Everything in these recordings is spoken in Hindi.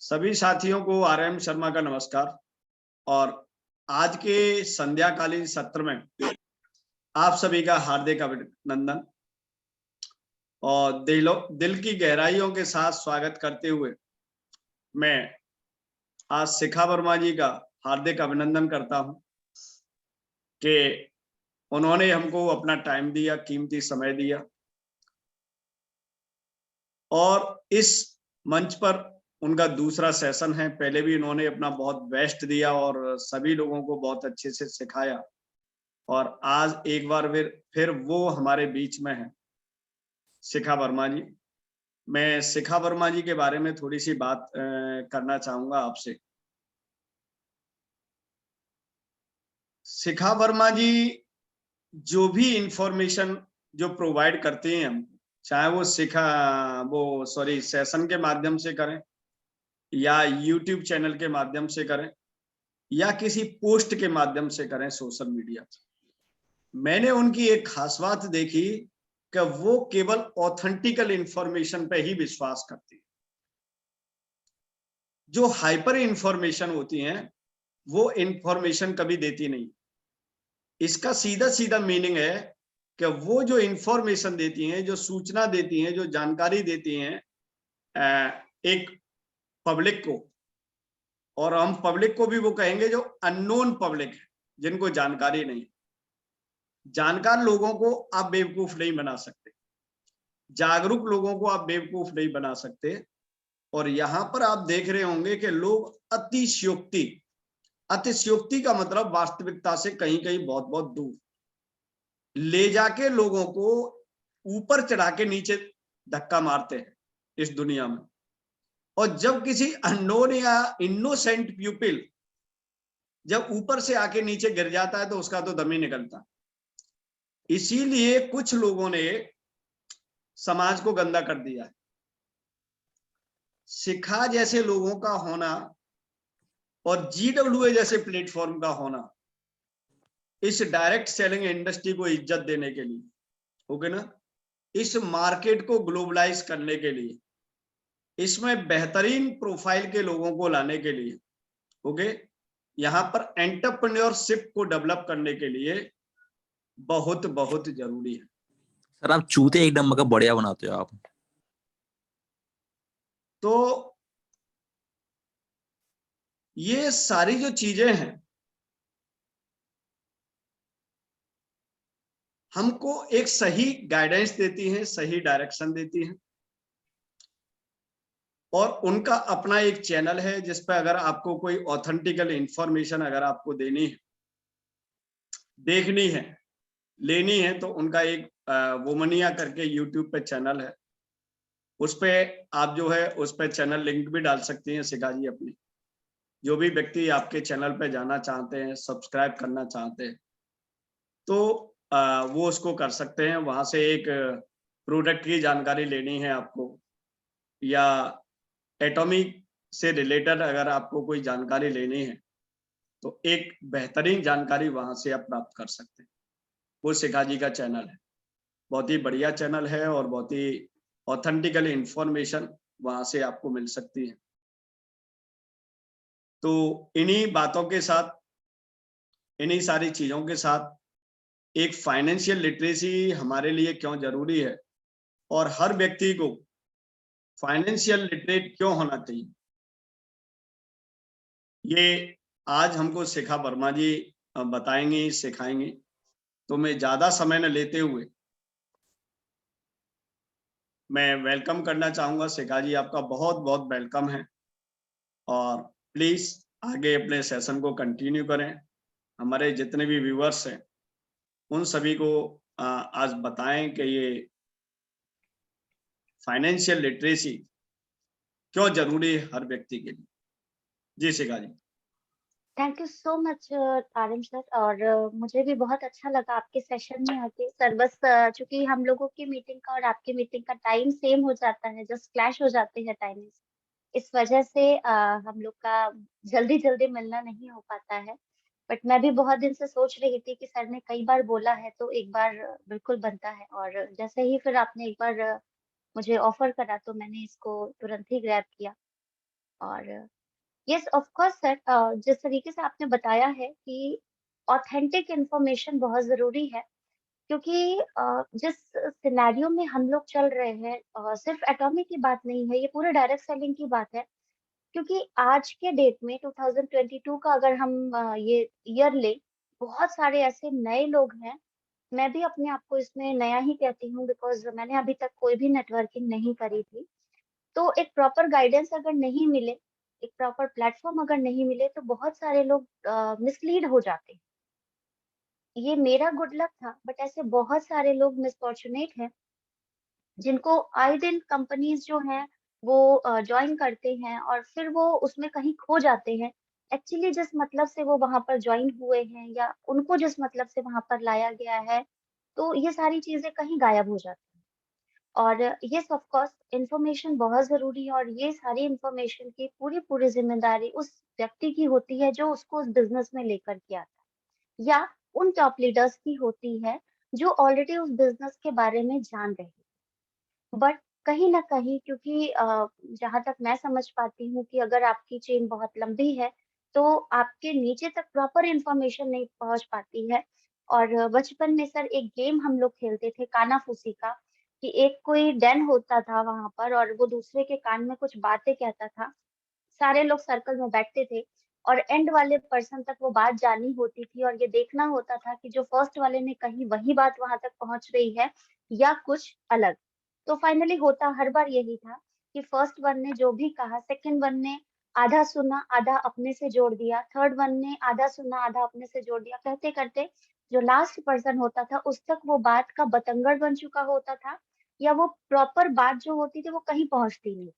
सभी साथियों को आरएम शर्मा का नमस्कार। और आज के संध्याकालीन सत्र में आप सभी का हार्दिक अभिनंदन और दिल की गहराइयों के साथ स्वागत करते हुए मैं आज शिखा वर्मा जी का हार्दिक अभिनंदन करता हूं कि उन्होंने हमको अपना टाइम दिया, कीमती समय दिया और इस मंच पर उनका दूसरा सेशन है। पहले भी उन्होंने अपना बहुत बेस्ट दिया और सभी लोगों को बहुत अच्छे से सिखाया और आज एक बार फिर वो हमारे बीच में है, शिखा वर्मा जी। मैं शिखा वर्मा जी के बारे में थोड़ी सी बात करना चाहूंगा आपसे। शिखा वर्मा जी जो भी इंफॉर्मेशन जो प्रोवाइड करती हैं हम, चाहे वो सेशन के माध्यम से करें या यूट्यूब चैनल के माध्यम से करें या किसी पोस्ट के माध्यम से करें सोशल मीडिया, मैंने उनकी एक खास बात देखी कि वो केवल ऑथेंटिकल इंफॉर्मेशन पे ही विश्वास करती है। जो हाइपर इंफॉर्मेशन होती हैं वो इंफॉर्मेशन कभी देती नहीं। इसका सीधा सीधा मीनिंग है कि वो जो इंफॉर्मेशन देती हैं, जो सूचना देती हैं, जो जानकारी देती हैं एक पब्लिक को, और हम पब्लिक को भी वो कहेंगे जो अननोन पब्लिक है, जिनको जानकारी नहीं। जानकार लोगों को आप बेवकूफ नहीं बना सकते, जागरूक लोगों को आप बेवकूफ नहीं बना सकते। और यहां पर आप देख रहे होंगे कि लोग अतिशयोक्ति, अतिशयोक्ति का मतलब वास्तविकता से कहीं कहीं बहुत बहुत दूर ले जाके लोगों को ऊपर चढ़ा के नीचे धक्का मारते हैं इस दुनिया में। और जब किसी अननोन या इनोसेंट प्यूपिल जब ऊपर से आके नीचे गिर जाता है तो उसका तो दम ही निकलता। इसीलिए कुछ लोगों ने समाज को गंदा कर दिया है। शिखा जैसे लोगों का होना और GWA जैसे प्लेटफॉर्म का होना इस डायरेक्ट सेलिंग इंडस्ट्री को इज्जत देने के लिए, ओके ना, इस मार्केट को ग्लोबलाइज करने के लिए, इसमें बेहतरीन प्रोफाइल के लोगों को लाने के लिए, ओके, यहाँ पर एंटरप्रेन्योरशिप को डेवलप करने के लिए बहुत बहुत जरूरी है। सर आप चूते एकदम मगर बढ़िया बनाते हो आप। तो ये सारी जो चीजें हैं हमको एक सही गाइडेंस देती हैं, सही डायरेक्शन देती हैं। और उनका अपना एक चैनल है जिस पर अगर आपको कोई ऑथेंटिकल इंफॉर्मेशन अगर आपको देनी है, देखनी है, लेनी है, तो उनका एक वोमनिया करके यूट्यूब पे चैनल है। उस पे आप जो है उस पे चैनल लिंक भी डाल सकती हैं शिखा जी अपनी। जो भी व्यक्ति आपके चैनल पे जाना चाहते हैं, सब्सक्राइब करना चाहते हैं, तो वो उसको कर सकते हैं। वहां से एक प्रोडक्ट की जानकारी लेनी है आपको या एटॉमिक से रिलेटेड अगर आपको कोई जानकारी लेनी है तो एक बेहतरीन जानकारी वहां से आप प्राप्त कर सकते हैं। वो शिखा जी का चैनल है, बहुत ही बढ़िया चैनल है और बहुत ही ऑथेंटिकल इंफॉर्मेशन वहां से आपको मिल सकती है। तो इन्हीं बातों के साथ, इन्हीं सारी चीजों के साथ एक फाइनेंशियल लिटरेसी हमारे लिए क्यों जरूरी है और हर व्यक्ति को फाइनेंशियल लिटरेट क्यों होना चाहिए, ये आज हमको शिखा वर्मा जी बताएंगी, सिखाएंगी। तो मैं ज्यादा समय न लेते हुए मैं वेलकम करना चाहूंगा। शिखा जी आपका बहुत बहुत वेलकम है और प्लीज आगे अपने सेशन को कंटिन्यू करें। हमारे जितने भी व्यूअर्स हैं उन सभी को आज बताएं कि ये फाइनेंशियल लिटरेसी क्यों जरूरी है हर व्यक्ति के लिए। जी Shikha ji. Thank you so much Aryan sir. और मुझे भी बहुत अच्छा लगा आपके सेशन में आके सर। बस चूंकि हम लोगों की मीटिंग का और आपकी मीटिंग का टाइम सेम हो जाता है, जस्ट क्लैश हो जाते हैं टाइमिंग, इस वजह से हम लोग का जल्दी जल्दी मिलना नहीं हो पाता है। बट मैं भी बहुत दिन से सोच रही थी कि सर ने कई बार बोला है तो एक बार बिल्कुल बनता है। और जैसे ही फिर आपने एक बार मुझे ऑफर करा तो मैंने इसको तुरंत ही ग्रैब किया। और यस ऑफ कोर्स सर, जिस तरीके से आपने बताया है कि ऑथेंटिक इंफॉर्मेशन बहुत जरूरी है, क्योंकि जिस सिनेरियो में हम लोग चल रहे हैं, सिर्फ एटॉमिक की बात नहीं है, ये पूरे डायरेक्ट सेलिंग की बात है। क्योंकि आज के डेट में 2022 का अगर हम ये ईयर ले, बहुत सारे ऐसे नए लोग हैं। मैं भी अपने आप को इसमें नया ही कहती हूँ, बिकॉज मैंने अभी तक कोई भी नेटवर्किंग नहीं करी थी। तो एक प्रॉपर गाइडेंस अगर नहीं मिले, एक प्रॉपर प्लेटफॉर्म अगर नहीं मिले, तो बहुत सारे लोग मिसलीड हो जाते हैं। ये मेरा गुड लक था, बट ऐसे बहुत सारे लोग मिसफॉर्चुनेट हैं जिनको आए दिन कंपनीज जो हैं वो ज्वाइन करते हैं और फिर वो उसमें कहीं खो जाते हैं। एक्चुअली जिस मतलब से वो वहां पर ज्वाइन हुए हैं या उनको जिस मतलब से वहां पर लाया गया है, तो ये सारी चीजें कहीं गायब हो जाती हैं। और यस ऑफ कोर्स इंफॉर्मेशन बहुत जरूरी है, और ये सारी इंफॉर्मेशन की पूरी पूरी जिम्मेदारी उस व्यक्ति की होती है जो उसको उस बिजनेस में लेकर के आता है, या उन टॉप लीडर्स की होती है जो ऑलरेडी उस बिजनेस के बारे में जान रहे हैं। बट कहीं ना कहीं, क्योंकि जहां तक मैं समझ पाती हूँ कि अगर आपकी चेन बहुत लंबी है, तो आपके नीचे तक प्रॉपर इंफॉर्मेशन नहीं पहुंच पाती है। और बचपन में सर एक गेम हम लोग खेलते थे काना फूसी का, कि एक कोई डेन होता था वहां पर और वो दूसरे के कान में कुछ बातें कहता था। सारे लोग सर्कल में बैठते थे और एंड वाले पर्सन तक वो बात जानी होती थी, और ये देखना होता था कि जो फर्स्ट वाले ने कही वही बात वहां तक पहुंच रही है या कुछ अलग। तो फाइनली होता हर बार यही था कि फर्स्ट वन ने जो भी कहा, सेकंड वन ने आधा सुना, आधा अपने से जोड़ दिया, थर्ड वन ने आधा सुना, आधा अपने से जोड़ दिया, कहते करते जो लास्ट पर्सन होता था उस तक वो बात का बतंगड़ बन चुका होता था, या वो प्रॉपर बात जो होती थी वो कहीं पहुंचती नहीं।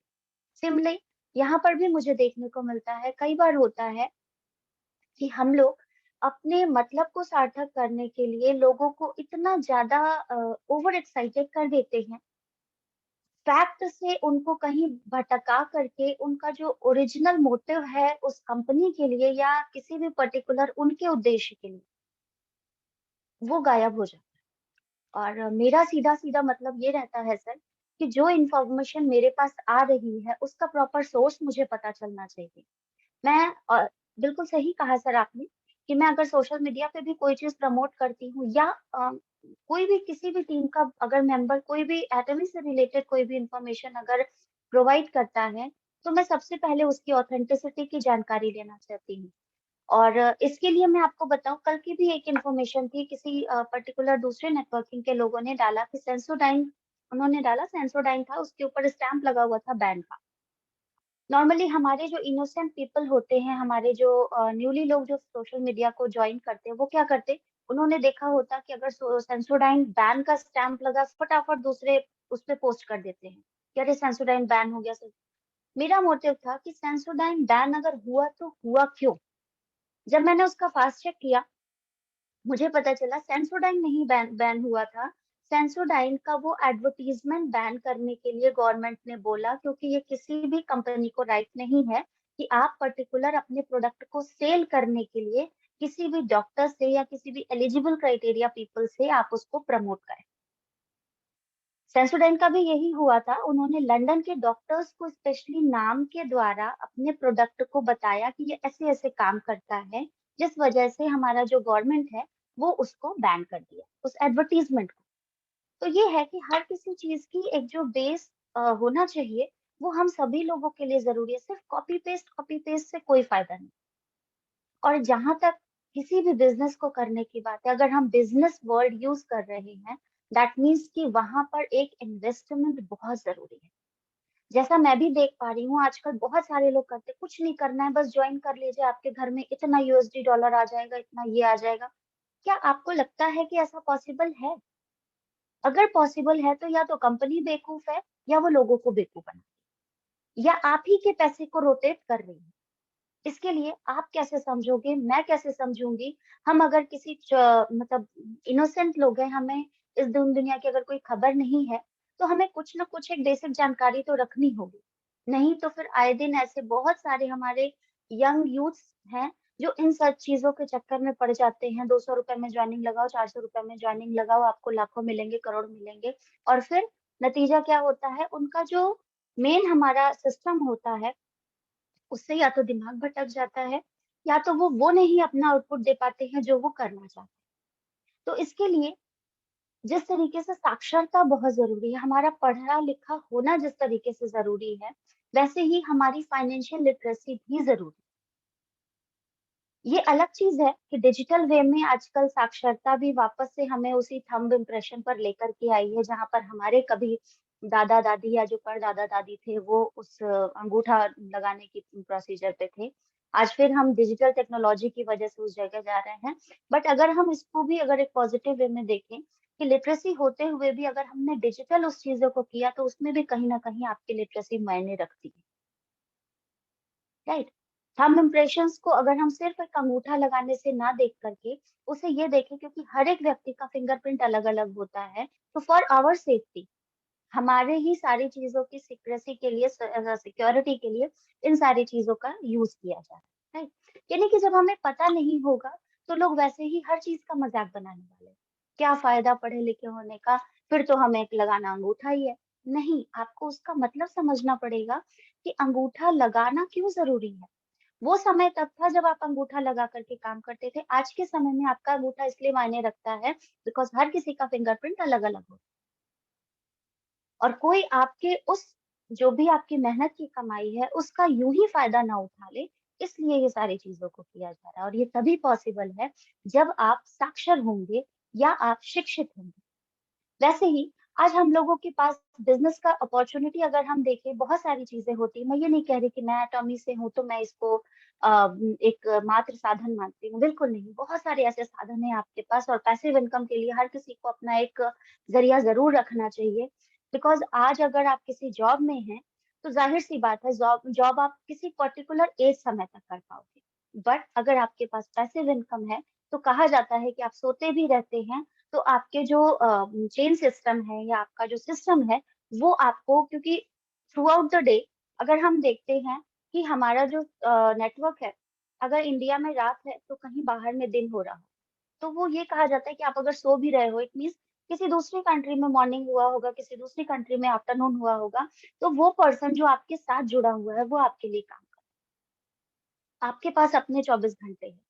सिमिलरली यहाँ पर भी मुझे देखने को मिलता है, कई बार होता है कि हम लोग अपने मतलब को सार्थक करने के लिए लोगों को इतना ज्यादा ओवर एक्साइटेड कर देते हैं, फैक्ट से उनको कहीं भटका करके उनका जो ओरिजिनल मोटिव है उस कंपनी के लिए या किसी भी पर्टिकुलर उनके उद्देश्य के लिए, वो गायब हो जाता है। और मेरा सीधा सीधा मतलब ये रहता है सर, कि जो इन्फॉर्मेशन मेरे पास आ रही है उसका प्रॉपर सोर्स मुझे पता चलना चाहिए। मैं बिल्कुल सही कहा सर आपने, कि मैं अगर सोशल मीडिया पे भी कोई चीज प्रमोट करती हूँ, या कोई भी किसी भी टीम का अगर मेंबर कोई भी एटमी से रिलेटेड कोई भी इंफॉर्मेशन अगर प्रोवाइड करता है, तो मैं सबसे पहले उसकी ऑथेंटिसिटी की जानकारी लेना चाहती हूँ। और इसके लिए मैं आपको बताऊं, कल की भी एक इंफॉर्मेशन थी, किसी पर्टिकुलर दूसरे नेटवर्किंग के लोगों ने डाला कि सेंसोडाइन, उन्होंने डाला सेंसोडाइन था, उसके ऊपर स्टैंप लगा हुआ था बैन का। नॉर्मली हमारे जो इनोसेंट पीपल होते हैं, हमारे जो न्यूली लोग जो सोशल मीडिया को ज्वाइन करते हैं, वो क्या करते, उन्होंने देखा होता कि अगर सेंसोडाइन बैन का स्टैंप लगा, फटाफट दूसरे उस पे पोस्ट कर देते हैं कि अरे सेंसोडाइन बैन हो गया सर। मेरा मोटिव था कि सेंसोडाइन बैन अगर हुआ तो हुआ क्यों। जब मैंने उसका फास्ट चेक किया, मुझे पता चला सेंसोडाइन नहीं बैन हुआ था। सेंसोडाइन का वो एडवर्टीजमेंट बैन करने के लिए गवर्नमेंट ने बोला, क्योंकि ये किसी भी कंपनी को राइट नहीं है कि आप पर्टिकुलर अपने प्रोडक्ट को सेल करने के लिए किसी भी डॉक्टर से या किसी भी एलिजिबल क्राइटेरिया पीपल से आप उसको प्रमोट करें। सेंसोडाइन का भी यही हुआ था, उन्होंने लंदन के डॉक्टर्स को स्पेशली नाम के द्वारा अपने प्रोडक्ट को बताया कि ये ऐसे ऐसे काम करता है, जिस वजह से हमारा जो गवर्नमेंट है वो उसको बैन कर दिया उस एडवर्टीजमेंट को। तो ये है कि हर किसी चीज की एक जो बेस होना चाहिए, वो हम सभी लोगों के लिए जरूरी है। सिर्फ कॉपी पेस्ट से कोई फायदा नहीं। और जहां तक किसी भी बिजनेस को करने की बात है, अगर हम बिजनेस वर्ड यूज कर रहे हैं, दैट मीन्स कि वहां पर एक इन्वेस्टमेंट बहुत जरूरी है। जैसा मैं भी देख पा रही हूँ आजकल बहुत सारे लोग करते, कुछ नहीं करना है, बस ज्वाइन कर लीजिए, आपके घर में इतना यूएसडी डॉलर आ जाएगा, इतना ये आ जाएगा। क्या आपको लगता है कि ऐसा पॉसिबल है? अगर पॉसिबल है तो या तो कंपनी बेवकूफ है, या वो लोगों को बेवकूफ बना, या आप ही के पैसे को रोटेट कर रही है। इसके लिए आप कैसे समझोगे, मैं कैसे समझूंगी? हम अगर किसी मतलब इनोसेंट लोग हैं, हमें इस दुनिया की अगर कोई खबर नहीं है, तो हमें कुछ ना कुछ एक बेसिक जानकारी तो रखनी होगी। नहीं तो फिर आए दिन ऐसे बहुत सारे हमारे यंग यूथ्स हैं जो इन सब चीजों के चक्कर में पड़ जाते हैं। 200 रुपए में ज्वाइनिंग लगाओ, 400 रुपए में ज्वाइनिंग लगाओ, आपको लाखों मिलेंगे, करोड़ मिलेंगे। और फिर नतीजा क्या होता है, उनका जो मेन हमारा सिस्टम होता है, उससे या तो दिमाग भटक जाता है, या तो वो नहीं अपना आउटपुट दे पाते हैं जो वो करना चाहते हैं। तो इसके लिए जिस तरीके से साक्षरता बहुत जरूरी है, हमारा पढ़ा लिखा होना जिस तरीके से जरूरी है, वैसे ही हमारी फाइनेंशियल लिटरेसी भी जरूरी है। ये अलग चीज है कि डिजिटल वे में आजकल साक्षरता भी वापस से हमें उसी थंब इम्प्रेशन पर लेकर के आई है, जहां पर हमारे कभी दादा दादी या जो परदादा दादी थे वो उस अंगूठा लगाने की प्रोसीजर पे थे। आज फिर हम डिजिटल टेक्नोलॉजी की वजह से उस जगह जा रहे हैं। बट अगर हम इसको भी अगर एक पॉजिटिव वे में देखें कि लिटरेसी होते हुए भी अगर हमने डिजिटल उस चीजों को किया, तो उसमें भी कहीं ना कहीं आपकी लिटरेसी मायने रखती है, राइट। थंब इम्प्रेशंस को अगर हम सिर्फ एक अंगूठा लगाने से ना देख करके उसे ये देखें, क्योंकि हर एक व्यक्ति का फिंगरप्रिंट अलग अलग होता है, तो फॉर आवर सेफ्टी, हमारे ही सारी चीजों की सिक्रेसी के लिए, सिक्योरिटी के लिए इन सारी चीजों का यूज किया जा रहा है, राइट। यानी कि जब हमें पता नहीं होगा तो लोग वैसे ही हर चीज का मजाक बनाने वाले हैं। क्या फायदा पढ़े लिखे होने का, फिर तो हमें एक लगाना अंगूठा ही है। नहीं, आपको उसका मतलब समझना पड़ेगा कि अंगूठा लगाना क्यों जरूरी है। वो समय तब था जब आप अंगूठा लगा करके काम करते थे। आज के समय में आपका अंगूठा इसलिए मायने रखता है बिकॉज हर किसी का फिंगरप्रिंट अलग अलग होता है, और कोई आपके उस जो भी आपकी मेहनत की कमाई है उसका यूं ही फायदा ना उठा ले। इसलिए ये सारी चीजों को किया जा रहा है, और ये तभी पॉसिबल है जब आप साक्षर होंगे या आप शिक्षित होंगे। वैसे ही आज हम लोगों के पास बिजनेस का अपॉर्चुनिटी अगर हम देखें, बहुत सारी चीजें होती है। मैं ये नहीं कह रही कि मैं एटॉमी से हूँ तो मैं इसको एक मात्र साधन मानती हूँ, बिल्कुल नहीं। बहुत सारे ऐसे साधन है आपके पास, और पैसिव इनकम के लिए हर किसी को अपना एक जरिया जरूर रखना चाहिए। बिकॉज आज अगर आप किसी जॉब में हैं तो जाहिर सी बात है जॉब जॉब आप किसी पर्टिकुलर एज समय तक कर पाओगे। बट अगर आपके पास पैसिव इनकम है तो कहा जाता है कि आप सोते भी रहते हैं, तो आपके जो चेन सिस्टम है या आपका जो सिस्टम है वो आपको, क्योंकि थ्रू आउट द डे अगर हम देखते हैं कि हमारा जो नेटवर्क है, अगर इंडिया में रात है तो कहीं बाहर में दिन हो रहा हो, तो वो ये कहा जाता है कि आप अगर सो भी रहे हो, इट मीन्स किसी दूसरी कंट्री में मॉर्निंग हुआ होगा, किसी दूसरी कंट्री में आफ्टरनून हुआ होगा। तो वो पर्सन जो आपके साथ जुड़ा हुआ है वो आपके लिए काम कर, आपके पास अपने 24 घंटे हैं,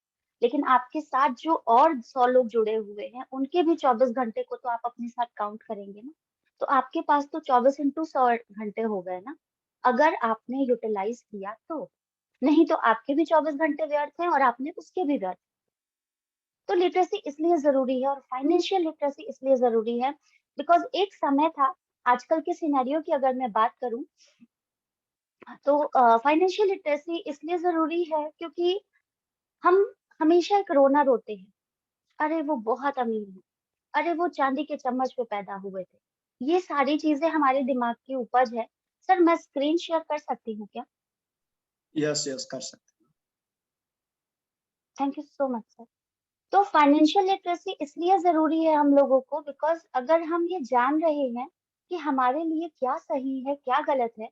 लेकिन आपके साथ जो और 100 लोग जुड़े हुए हैं उनके भी 24 घंटे को तो आप अपने साथ काउंट करेंगे ना। तो आपके पास तो 24 × 100 घंटे हो गए ना, अगर आपने यूटिलाइज किया तो। नहीं तो आपके भी 24 घंटे व्यर्थ हैं और आपने उसके भी व्यर्थ। तो लिटरेसी इसलिए जरूरी है, और फाइनेंशियल लिटरेसी इसलिए जरूरी है बिकॉज एक समय था, आजकल के सिनेरियो की अगर मैं बात करूं, तो फाइनेंशियल लिटरेसी इसलिए जरूरी है क्योंकि हम हमेशा एक रोना रोते हैं, अरे वो बहुत अमीर है, अरे वो चांदी के चम्मच पे पैदा हुए थे। ये सारी चीजें हमारे दिमाग की उपज है। सर मैं स्क्रीन शेयर कर सकती हूँ क्या? यस यस, कर सकते thank you so much sir. तो फाइनेंशियल लिटरेसी इसलिए जरूरी है हम लोगों को बिकॉज अगर हम ये जान रहे हैं कि हमारे लिए क्या सही है क्या गलत है,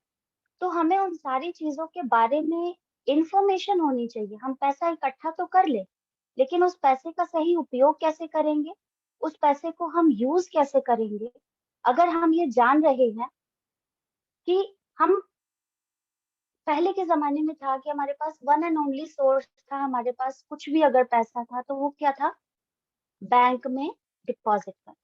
तो हमें उन सारी चीजों के बारे में इंफॉर्मेशन होनी चाहिए। हम पैसा इकट्ठा तो कर ले, लेकिन उस पैसे का सही उपयोग कैसे करेंगे, उस पैसे को हम यूज कैसे करेंगे, अगर हम ये जान रहे हैं कि हम, पहले के जमाने में था कि हमारे पास वन एंड ओनली सोर्स था, हमारे पास कुछ भी अगर पैसा था तो वो क्या था, बैंक में डिपॉजिट कर,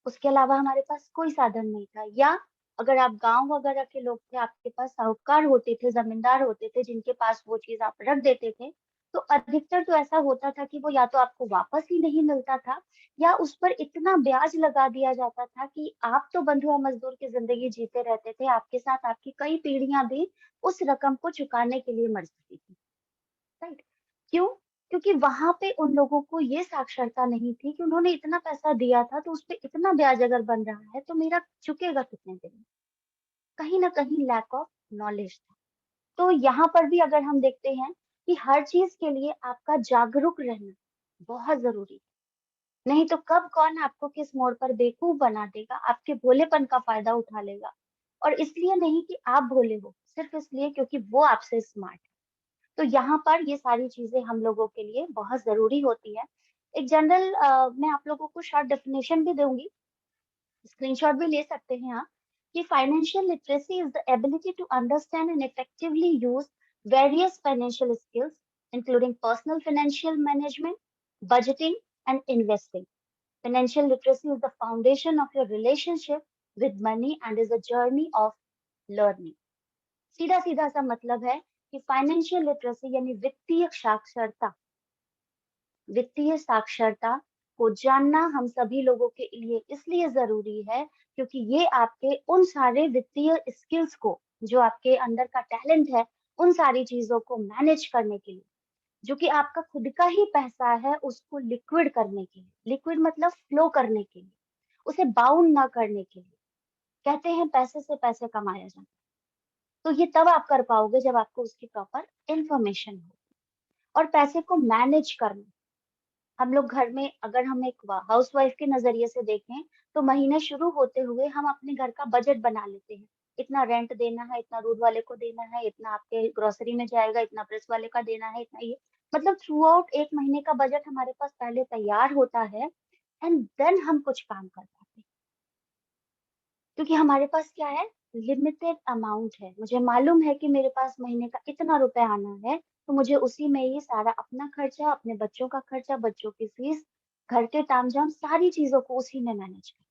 उसके अलावा हमारे पास कोई साधन नहीं था। या अगर आप गांव वगैरह के लोग थे, आपके पास साहूकार होते थे, जमींदार होते थे जिनके पास वो चीज आप रख देते थे, तो अधिकतर तो ऐसा होता था कि वो या तो आपको वापस ही नहीं मिलता था, या उस पर इतना ब्याज लगा दिया जाता था कि आप तो बंधुआ मजदूर की जिंदगी जीते रहते थे, आपके साथ आपकी कई पीढ़ियां भी उस रकम को चुकाने के लिए मर जाती थी, राइट। क्यों? क्योंकि वहां पे उन लोगों को ये साक्षरता नहीं थी कि उन्होंने इतना पैसा दिया था तो उस पे इतना ब्याज अगर बन रहा है तो मेरा चुकेगा कितने दिन में। कहीं ना कहीं लैक ऑफ नॉलेज था। तो यहाँ पर भी अगर हम देखते हैं कि हर चीज के लिए आपका जागरूक रहना बहुत जरूरी है। नहीं तो कब कौन आपको किस मोड़ पर बेवकूफ बना देगा, आपके भोलेपन का फायदा उठा लेगा। और इसलिए नहीं कि आप भोले हो, सिर्फ इसलिए क्योंकि वो आपसे स्मार्ट। तो यहाँ पर ये सारी चीजें हम लोगों के लिए बहुत जरूरी होती है। एक जनरल मैं आप लोगों को शॉर्ट डेफिनेशन भी दूंगी, स्क्रीनशॉट भी ले सकते हैं आप, कि financial literacy is the ability to understand and effectively use various financial skills including personal financial management, budgeting and investing. Financial literacy is the foundation of your relationship with money and is a journey of learning. सीधा सीधा सा मतलब है कि फाइनेंशियल लिटरेसी यानी वित्तीय साक्षरता को जानना हम सभी लोगों के लिए इसलिए जरूरी है क्योंकि ये आपके उन सारे वित्तीय स्किल्स को, जो आपके अंदर का टैलेंट है, उन सारी चीजों को मैनेज करने के लिए, जो कि आपका खुद का ही पैसा है, उसको लिक्विड करने के लिए, लिक्विड मतलब फ्लो करने के लिए, उसे बाउंड ना करने के लिए. कहते हैं पैसे से पैसे कमाया जाता है, तो ये तब आप कर पाओगे जब आपको उसकी प्रॉपर इंफॉर्मेशन हो. और पैसे को मैनेज करना, हम लोग घर में अगर हम एक हाउसवाइफ के नजरिए से देखें तो महीने शुरू होते हुए हम अपने घर का बजट बना लेते हैं. इतना रेंट देना है, इतना दूध वाले को देना है, इतना आपके ग्रोसरी में जाएगा, इतना प्रेस वाले का देना है, इतना ये, मतलब थ्रू आउट एक महीने का बजट हमारे पास पहले तैयार होता है एंड देन हम कुछ काम कर पाते हैं. क्योंकि हमारे पास क्या है, लिमिटेड अमाउंट है. मुझे मालूम है कि मेरे पास महीने का इतना रुपए आना है, तो मुझे उसी में ही सारा अपना खर्चा, अपने बच्चों का खर्चा, बच्चों की फीस, घर के तामझाम, सारी चीजों को उसी में मैनेज कर.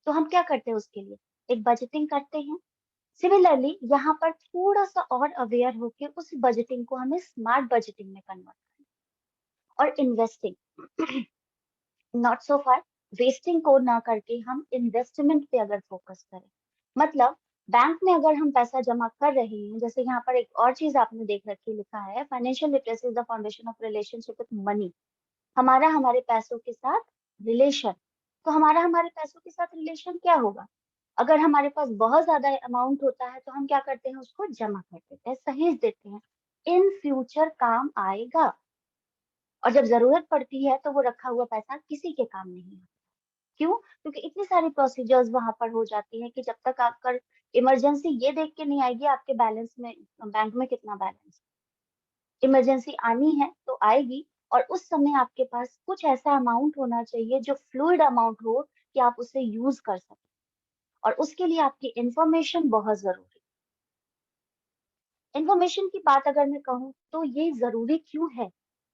तो हम क्या करते हैं उसके लिए, एक बजटिंग करते हैं. सिमिलरली यहाँ पर थोड़ा सा और अवेयर होके उस बजटिंग को हमें स्मार्ट बजटिंग में कन्वर्ट करना. और investing, not so far, wasting को ना करके हम इन्वेस्टमेंट पे अगर फोकस करें, मतलब बैंक में अगर हम पैसा जमा कर रहे हैं, जैसे यहाँ पर एक और चीज आपने देख रखी, लिखा है financial literacy is the foundation of relationship with money. हमारा हमारे पैसों के साथ रिलेशन. तो हमारा हमारे पैसों के साथ रिलेशन क्या होगा, अगर हमारे पास बहुत ज्यादा अमाउंट होता है तो हम क्या करते हैं, उसको जमा कर देते हैं, सहेज देते हैं, इन फ्यूचर काम आएगा. और जब जरूरत पड़ती है तो वो रखा हुआ पैसा किसी के काम नहीं आता. क्यों? क्योंकि इतनी सारी प्रोसीजर्स वहां पर हो जाती है कि जब तक आपका इमरजेंसी ये देख के नहीं आएगी आपके बैलेंस में, बैंक में कितना बैलेंस, इमरजेंसी आनी है तो आएगी. और उस समय आपके पास कुछ ऐसा अमाउंट होना चाहिए जो फ्लूइड अमाउंट हो कि आप उसे यूज कर सकें. और उसके लिए आपकी इंफॉर्मेशन बहुत जरूरी. इंफॉर्मेशन की बात अगर मैं कहूँ तो ये जरूरी क्यों है,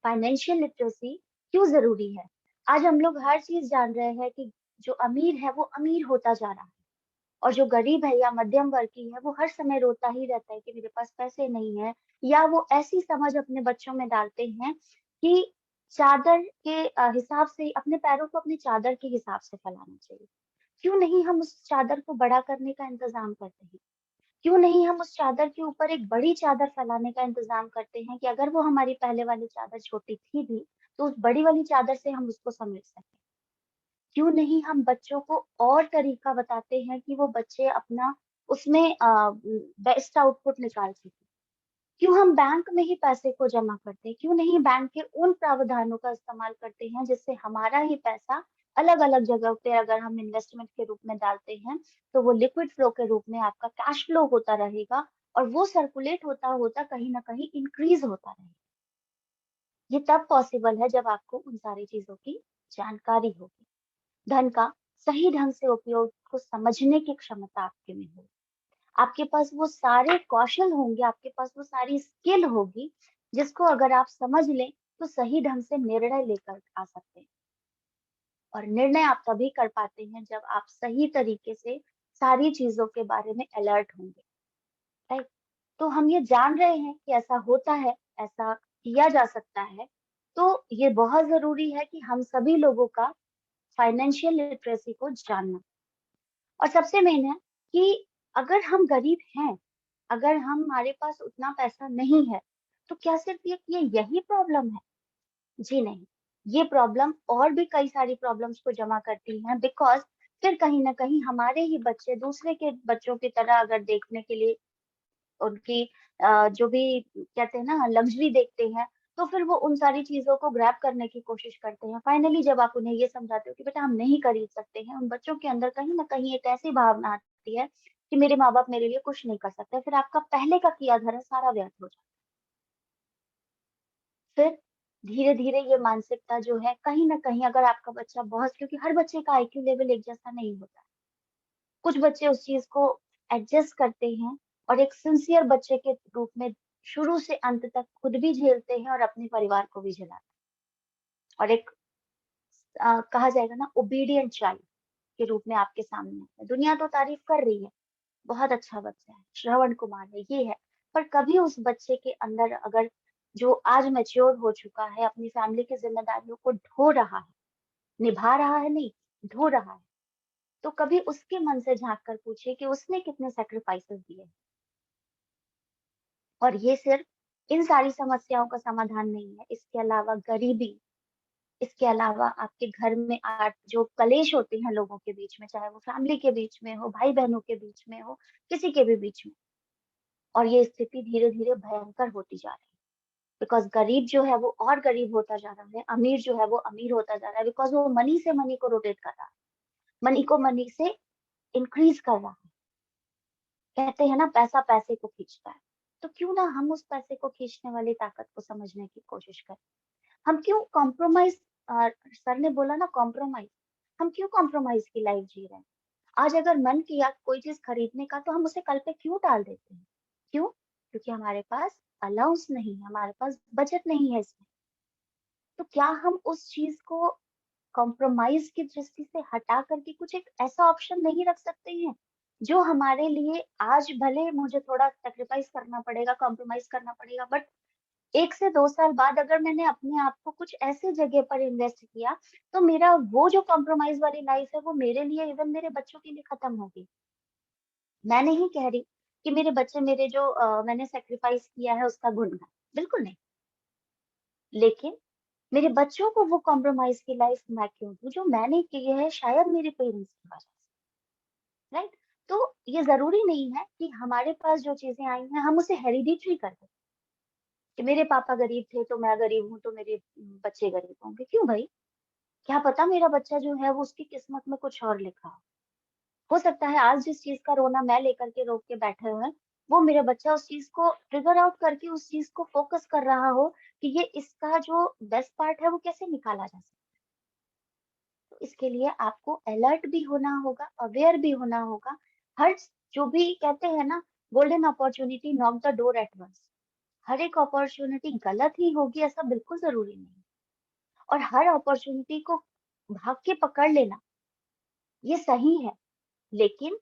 फाइनेंशियल लिटरेसी क्यों जरूरी है. आज हम लोग हर चीज जान रहे हैं कि जो अमीर है वो अमीर होता जा रहा है, और जो गरीब है या मध्यम वर्ग की है वो हर समय रोता ही रहता है कि मेरे पास पैसे नहीं है. या वो ऐसी समझ अपने बच्चों में डालते हैं कि चादर के हिसाब से, अपने पैरों को अपनी चादर के हिसाब से फैलाना चाहिए. क्यों नहीं हम उस चादर को बड़ा करने का इंतजाम करते हैं, क्यों नहीं हम उस चादर के ऊपर एक बड़ी चादर फैलाने का इंतजाम करते हैं कि अगर वो हमारी पहले वाली चादर छोटी थी भी तो उस बड़ी वाली चादर से हम उसको समेट सकें. क्यों नहीं हम बच्चों को और तरीका बताते हैं कि वो बच्चे अपना उसमें बेस्ट आउटपुट निकाल सके. क्यों हम बैंक में ही पैसे को जमा करते हैं, क्यों नहीं बैंक के उन प्रावधानों का इस्तेमाल करते हैं जिससे हमारा ही पैसा अलग अलग जगह पे अगर हम इन्वेस्टमेंट के रूप में डालते हैं तो वो लिक्विड फ्लो के रूप में आपका कैश फ्लो होता रहेगा, और वो सर्कुलेट होता होता कहीं ना कहीं इंक्रीज होता रहेगा. ये तब पॉसिबल है जब आपको उन सारी चीजों की जानकारी होगी. धन का सही ढंग से उपयोग को समझने की क्षमता आपके में होगी, आपके पास वो सारे कौशल होंगे, आपके पास वो सारी स्किल होगी जिसको अगर आप समझ लें तो सही ढंग से निर्णय लेकर आ सकते हैं. और निर्णय आप तभी कर पाते हैं जब आप सही तरीके से सारी चीजों के बारे में अलर्ट होंगे. राइट. तो हम ये जान रहे हैं कि ऐसा होता है, ऐसा किया जा सकता है, तो ये बहुत जरूरी है कि हम सभी लोगों का फाइनेंशियल लिटरेसी को जानना. और सबसे मेन है कि अगर हम गरीब हैं, अगर हमारे पास उतना पैसा नहीं है, तो क्या सिर्फ ये यही प्रॉब्लम है? जी नहीं, ये प्रॉब्लम और भी कई सारी प्रॉब्लम्स को जमा करती हैं. बिकॉज फिर कहीं ना कहीं हमारे ही बच्चे दूसरे के बच्चों की तरह अगर देखने के लिए उनकी जो भी कहते हैं ना लग्जरी देखते हैं, तो फिर वो उन सारी चीजों को ग्रैब करने की कोशिश करते हैं. फाइनली जब आप उन्हें ये समझाते हो कि बेटा हम नहीं खरीद सकते हैं, उन बच्चों के अंदर कहीं ना कहीं एक ऐसी भावना आती है कि मेरे माँ बाप मेरे लिए कुछ नहीं कर सकते. फिर आपका पहले का किया धरा सारा व्यर्थ हो जाता है. फिर धीरे धीरे ये मानसिकता जो है कहीं ना कहीं, अगर आपका बच्चा बहुत, क्योंकि हर बच्चे का आईक्यू लेवल एक जैसा नहीं होता है, कुछ बच्चे उस चीज को एडजस्ट करते हैं और एक सिंसियर बच्चे के रूप में शुरू से अंत तक खुद भी झेलते हैं और अपने परिवार को भी झेलाते हैं, और एक कहा जाएगा ना ओबीडियंट चाइल्ड के रूप में आपके सामने है। दुनिया तो तारीफ कर रही है, बहुत अच्छा बच्चा है, श्रवण कुमार है, ये है, पर कभी उस बच्चे के अंदर अगर जो आज मैच्योर हो चुका है, अपनी फैमिली की जिम्मेदारियों को ढो रहा है, निभा रहा है नहीं, ढो रहा है, तो कभी उसके मन से झांक कर पूछिए कि उसने कितने सेक्रीफाइसेस दिए। और ये सिर्फ इन सारी समस्याओं का समाधान नहीं है, इसके अलावा गरीबी, इसके अलावा आपके घर में आज जो कलेश होते हैं लोगों के बीच में, चाहे वो फैमिली के बीच में हो, भाई बहनों के बीच में हो, किसी के भी बीच में, और ये स्थिति धीरे धीरे भयंकर होती जा रही है, बिकॉज गरीब जो है वो और गरीब होता जा रहा है, अमीर जो है वो अमीर होता जा रहा है, बिकॉज वो मनी से मनी को रोटेट कर रहा है, मनी को मनी से इंक्रीज कर रहा है। कहते हैं ना, पैसा पैसे को खींचता है, तो क्यों ना हम उस पैसे को खींचने वाली ताकत को समझने की कोशिश करें। हम क्यों कॉम्प्रोमाइज, सर ने बोला ना कॉम्प्रोमाइज, हम क्यों कॉम्प्रोमाइज की लाइफ जी रहे हैं। आज अगर मन किया कोई चीज खरीदने का तो हम उसे कल पे क्यों टाल देते हैं, क्यों? क्योंकि हमारे पास अलाउंस नहीं है, हमारे पास बजट नहीं है इसमें। तो क्या हम उस चीज को कॉम्प्रोमाइज की दृष्टि से हटा करके कुछ एक ऐसा ऑप्शन नहीं रख सकते हैं जो हमारे लिए आज भले मुझे थोड़ा सेक्रीफाइस करना पड़ेगा, कॉम्प्रोमाइज करना पड़ेगा, बट 1 से 2 साल बाद अगर मैंने अपने आप को कुछ ऐसे जगह पर इन्वेस्ट किया तो मेरा वो जो कॉम्प्रोमाइज वाली लाइफ है वो मेरे लिए, इवन मेरे बच्चों के लिए खत्म होगी। मैं नहीं कह रही कि मेरे बच्चे मेरे जो मैंने सेक्रीफाइस किया है उसका गुण गाएं, बिल्कुल नहीं, लेकिन मेरे बच्चों को वो कॉम्प्रोमाइज की लाइफ मैं क्यों दूं जो मैंने की है शायद मेरे पेरेंट्स की वजह से, राइट? तो ये जरूरी नहीं है कि हमारे पास जो चीजें आई हैं हम उसे हेरिडिटरी कर दें, कि मेरे पापा गरीब थे तो मैं गरीब हूं तो मेरे बच्चे गरीब होंगे। क्यों भाई? क्या पता मेरा बच्चा जो है वो उसकी किस्मत में कुछ और लिखा हो सकता है आज जिस चीज का रोना मैं लेकर के रोक के बैठे हुए हैं, वो मेरा बच्चा उस चीज को ट्रिगर आउट करके उस चीज को फोकस कर रहा हो कि ये इसका जो बेस्ट पार्ट है वो कैसे निकाला जा सकता है। तो इसके लिए आपको अलर्ट भी होना होगा, अवेयर भी होना होगा। हर, जो भी कहते हैं ना, golden opportunity knock the door at once, हर एक अपॉर्चुनिटी गलत ही होगी ऐसा बिल्कुल जरूरी नहीं, और हर अपॉर्चुनिटी को भाग के पकड़ लेना ये सही है, लेकिन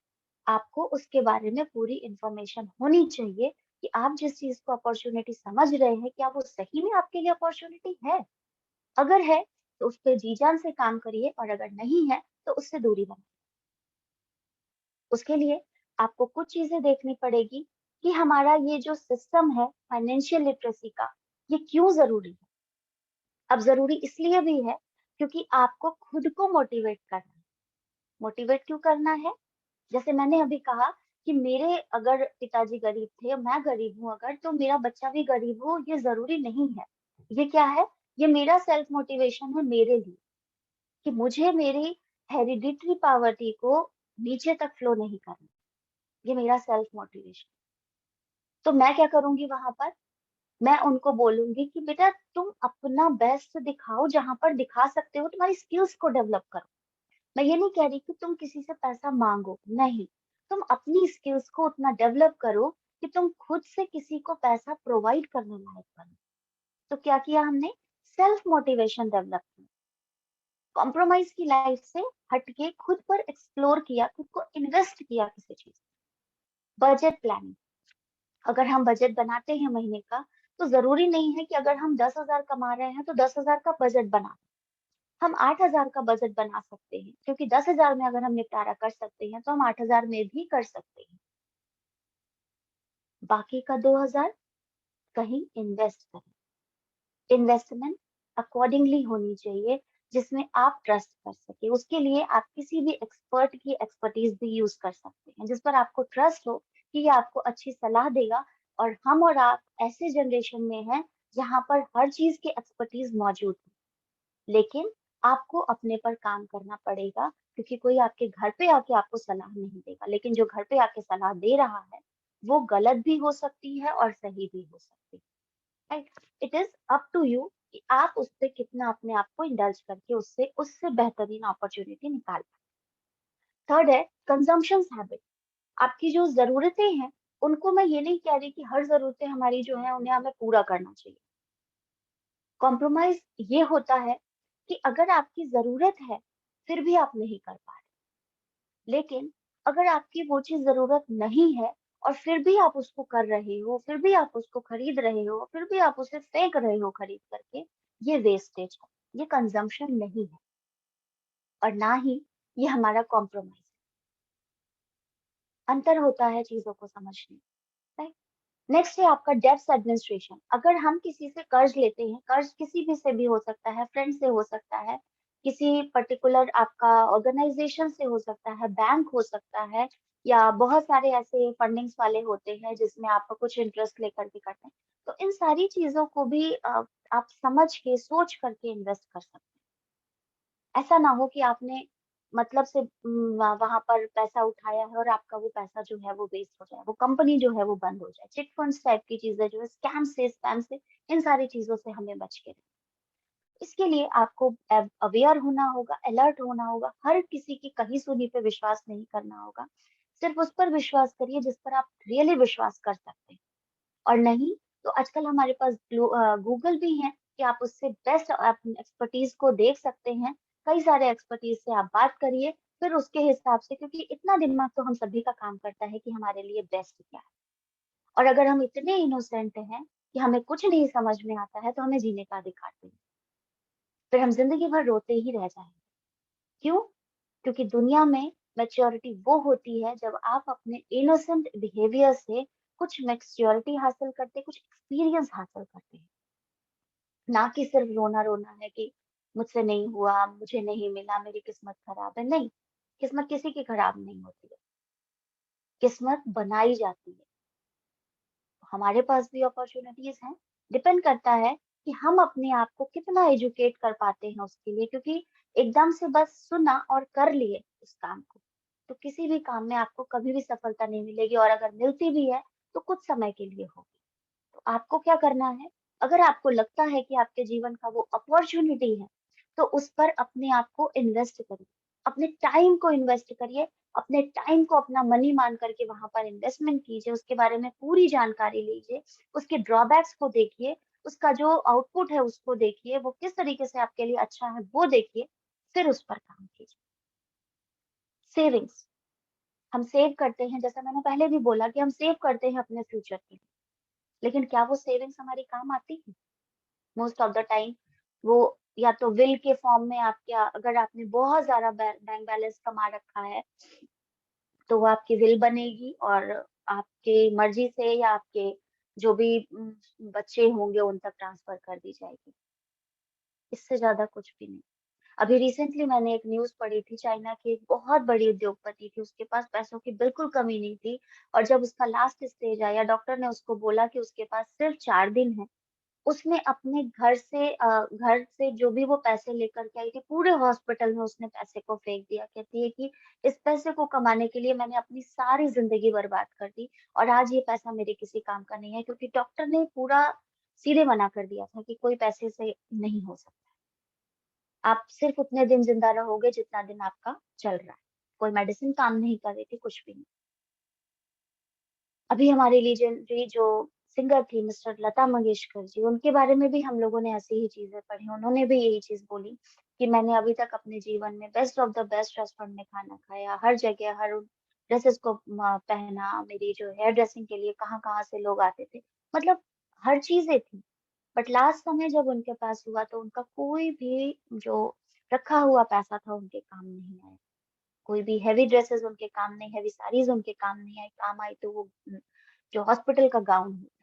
आपको उसके बारे में पूरी इंफॉर्मेशन होनी चाहिए कि आप जिस चीज को अपॉर्चुनिटी समझ रहे हैं क्या वो सही में आपके लिए अपॉर्चुनिटी है। अगर है तो उस पर जी जान से काम करिए, और अगर नहीं है तो उससे दूरी बनाइए। उसके लिए आपको कुछ चीजें देखनी पड़ेगी कि हमारा ये जो सिस्टम है फाइनेंशियल लिटरेसी का, ये क्यों जरूरी है। अब जरूरी इसलिए भी है क्योंकि आपको खुद को मोटिवेट करना है। मोटिवेट क्यों करना है? जैसे मैंने अभी कहा कि मेरे अगर पिताजी गरीब थे, मैं गरीब हूं अगर, तो मेरा बच्चा भी गरीब हो ये जरूरी नहीं है। ये क्या है? ये मेरा सेल्फ मोटिवेशन है मेरे लिए, कि मुझे मेरी हेरिडिटरी पावर्टी को नीचे तक फ्लो नहीं करना। ये मेरा सेल्फ मोटिवेशन। तो मैं क्या करूंगी वहां पर? मैं उनको बोलूंगी कि बेटा तुम अपना बेस्ट दिखाओ, जहां पर दिखा सकते हो तुम्हारी स्किल्स को डेवलप करो। मैं ये नहीं कह रही कि तुम किसी से पैसा मांगो, नहीं, तुम अपनी स्किल्स को उतना डेवलप करो कि तुम खुद से किसी को पैसा प्रोवाइड करने लायक बनो। तो क्या किया हमने? सेल्फ मोटिवेशन डेवलप किया, कॉम्प्रोमाइज की लाइफ से हटके खुद पर एक्सप्लोर किया, खुद को इन्वेस्ट किया किसी चीज। बजट प्लानिंग, अगर हम बजट बनाते हैं महीने का, तो जरूरी नहीं है कि अगर हम 10,000 कमा रहे हैं तो 10,000 का बजट बना, हम 8,000 का बजट बना सकते हैं, क्योंकि 10,000 में अगर हम निपटारा कर सकते हैं तो हम 8,000 में भी कर सकते हैं। बाकी का 2,000 कहीं इन्वेस्ट करें। इन्वेस्टमेंट अकॉर्डिंगली होनी चाहिए, जिसमें आप ट्रस्ट कर सके। उसके लिए आप किसी भी एक्सपर्ट की एक्सपर्टीज भी यूज कर सकते हैं, जिस पर आपको ट्रस्ट हो कि ये आपको अच्छी सलाह देगा। और हम और आप ऐसे जनरेशन में हैं जहां पर हर चीज की एक्सपर्टीज मौजूद है, लेकिन आपको अपने पर काम करना पड़ेगा, क्योंकि कोई आपके घर पे आके आपको सलाह नहीं देगा, लेकिन जो घर पे आके सलाह दे रहा है वो गलत भी हो सकती है और सही भी हो सकती है, right? It is up to you कि आप उससे कितना अपने आप को इंडल्ज करके उससे उससे बेहतरीन अपॉर्चुनिटी निकाल पाए। थर्ड है कंजम्पशन हैबिट। आपकी जो जरूरतें हैं उनको, मैं ये नहीं कह रही कि हर जरूरतें हमारी जो है उन्हें हमें पूरा करना चाहिए। कॉम्प्रोमाइज ये होता है कि अगर आपकी जरूरत है फिर भी आप नहीं कर पा रहे, लेकिन अगर आपकी वो चीज जरूरत नहीं है और फिर भी आप उसको कर रहे हो, फिर भी आप उसको खरीद रहे हो, फिर भी आप उसे फेंक रहे हो खरीद करके, ये वेस्टेज है, ये कंजम्पशन नहीं है और ना ही ये हमारा कॉम्प्रोमाइज। अंतर होता है चीजों को समझने। राइट। नेक्स्ट है आपका डेब्ट एडमिनिस्ट्रेशन। अगर हम किसी से कर्ज लेते हैं, कर्ज किसी भी से भी हो सकता है, फ्रेंड से हो सकता है, किसी पर्टिकुलर आपका ऑर्गेनाइजेशन से हो सकता है, बैंक हो सकता है, या बहुत सारे ऐसे फंडिंग्स वाले होते हैं जिसमें आप कुछ इंटरेस्ट लेकर के करते हैं। तो इन सारी चीजों को भी आप समझ के सोच करके इन्वेस्ट कर सकते हैं। ऐसा ना हो कि आपने मतलब से वहां पर पैसा उठाया है और आपका वो पैसा जो है वो वेस्ट हो जाए, वो कंपनी जो है वो बंद हो जाए। चिट फंड्स टाइप की चीजें जो है, स्कैम से, स्पैम से, इन सारी चीजों से हमें बच के रहना। इसके लिए आपको अवेयर होना होगा, अलर्ट होना होगा, हर किसी की कही सुनी पे विश्वास नहीं करना होगा। सिर्फ उस पर विश्वास करिए जिस पर आप रियली विश्वास कर सकते हैं। और नहीं तो आजकल हमारे पास गूगल भी है कि आप उससे बेस्ट एक्सपर्टीज को देख सकते हैं। कई सारे एक्सपर्टीज से आप बात करिए, फिर उसके हिसाब से, क्योंकि इतना दिमाग तो हम सभी का काम करता है कि हमारे लिए बेस्ट क्या है। और अगर हम इतने इनोसेंट हैं कि हमें कुछ नहीं समझ में आता है तो हमें जीने का अधिकार नहीं, फिर हम जिंदगी भर रोते ही रह जाएंगे। क्यों? क्योंकि दुनिया में मैच्योरिटी वो होती है जब आप अपने इनोसेंट बिहेवियर से कुछ मैच्योरिटी हासिल करते, कुछ एक्सपीरियंस हासिल करते हैं। ना कि सिर्फ रोना रोना है कि मुझसे नहीं हुआ, मुझे नहीं मिला, मेरी किस्मत खराब है। नहीं, किस्मत किसी की खराब नहीं होती है, किस्मत बनाई जाती है। हमारे पास भी अपॉर्चुनिटीज हैं। डिपेंड करता है कि हम अपने आप को कितना एजुकेट कर पाते हैं उसके लिए, क्योंकि एकदम से बस सुना और कर लिए उस काम को, तो किसी भी काम में आपको कभी भी सफलता नहीं मिलेगी, और अगर मिलती भी है तो कुछ समय के लिए होगी। तो आपको क्या करना है? अगर आपको लगता है कि आपके जीवन का वो अपॉर्चुनिटी है, तो उस पर अपने आप को इन्वेस्ट करिए, अपने टाइम को इन्वेस्ट करिए, अपने टाइम को अपना मनी मान करके वहां पर इन्वेस्टमेंट कीजिए, उसके बारे में पूरी जानकारी लीजिए, उसके ड्रॉबैक्स को देखिए, उसका जो आउटपुट है उसको देखिए, वो किस तरीके से आपके लिए अच्छा है वो देखिए, फिर उस पर काम कीजिए। सेविंग्स हम सेव करते हैं, जैसा मैंने पहले भी बोला कि हम सेव करते हैं अपने फ्यूचर के लिए, लेकिन क्या वो सेविंग्स हमारी काम आती है? मोस्ट ऑफ द टाइम वो या तो विल के फॉर्म में, आपके अगर आपने बहुत ज्यादा बैंक बैलेंस कमा रखा है तो वो आपकी विल बनेगी और आपके मर्जी से या आपके जो भी बच्चे होंगे उन तक ट्रांसफर कर दी जाएगी। इससे ज्यादा कुछ भी नहीं। अभी रिसेंटली मैंने एक न्यूज पढ़ी थी, चाइना की एक बहुत बड़ी उद्योगपति थी, उसके पास पैसों की बिल्कुल कमी नहीं थी, और जब उसका लास्ट स्टेज आया, डॉक्टर ने उसको बोला कि उसके पास सिर्फ 4 दिन है, उसने अपने घर से जो भी वो पैसे लेकर के आई थी, पूरे हॉस्पिटल में उसने पैसे को फेंक दिया। कहती है कि इस पैसे को कमाने के लिए मैंने अपनी सारी जिंदगी बर्बाद कर दी, और आज ये पैसा मेरे किसी काम का नहीं है, क्योंकि डॉक्टर ने पूरा सीधे मना कर दिया था कि कोई पैसे से नहीं हो सकता। आप सिर्फ उतने दिन जिंदा रहोगे जितना दिन आपका चल रहा है। कोई मेडिसिन काम नहीं कर रही थी, कुछ भी नहीं। अभी हमारी लीजेंडरी जो सिंगर थी मिस्टर लता मंगेशकर जी, उनके बारे में भी हम लोगों ने ऐसी ही चीजें पढ़ी। उन्होंने भी यही चीज बोली कि मैंने अभी तक अपने जीवन में best of the best restaurant में खाना खाया, हर जगह हर ड्रेसेस को पहना, मेरी जो हेयर ड्रेसिंग के लिए कहाँ कहाँ से लोग आते थे, मतलब हर चीजें थी। बट लास्ट समय जब उनके पास हुआ तो उनका कोई भी जो रखा हुआ पैसा था उनके काम नहीं आया। कोई भी हैवी ड्रेसेस उनके काम नहीं, हैवी साड़ीज उनके काम नहीं आई। काम आई तो वो जो हॉस्पिटल का गाउन होता है।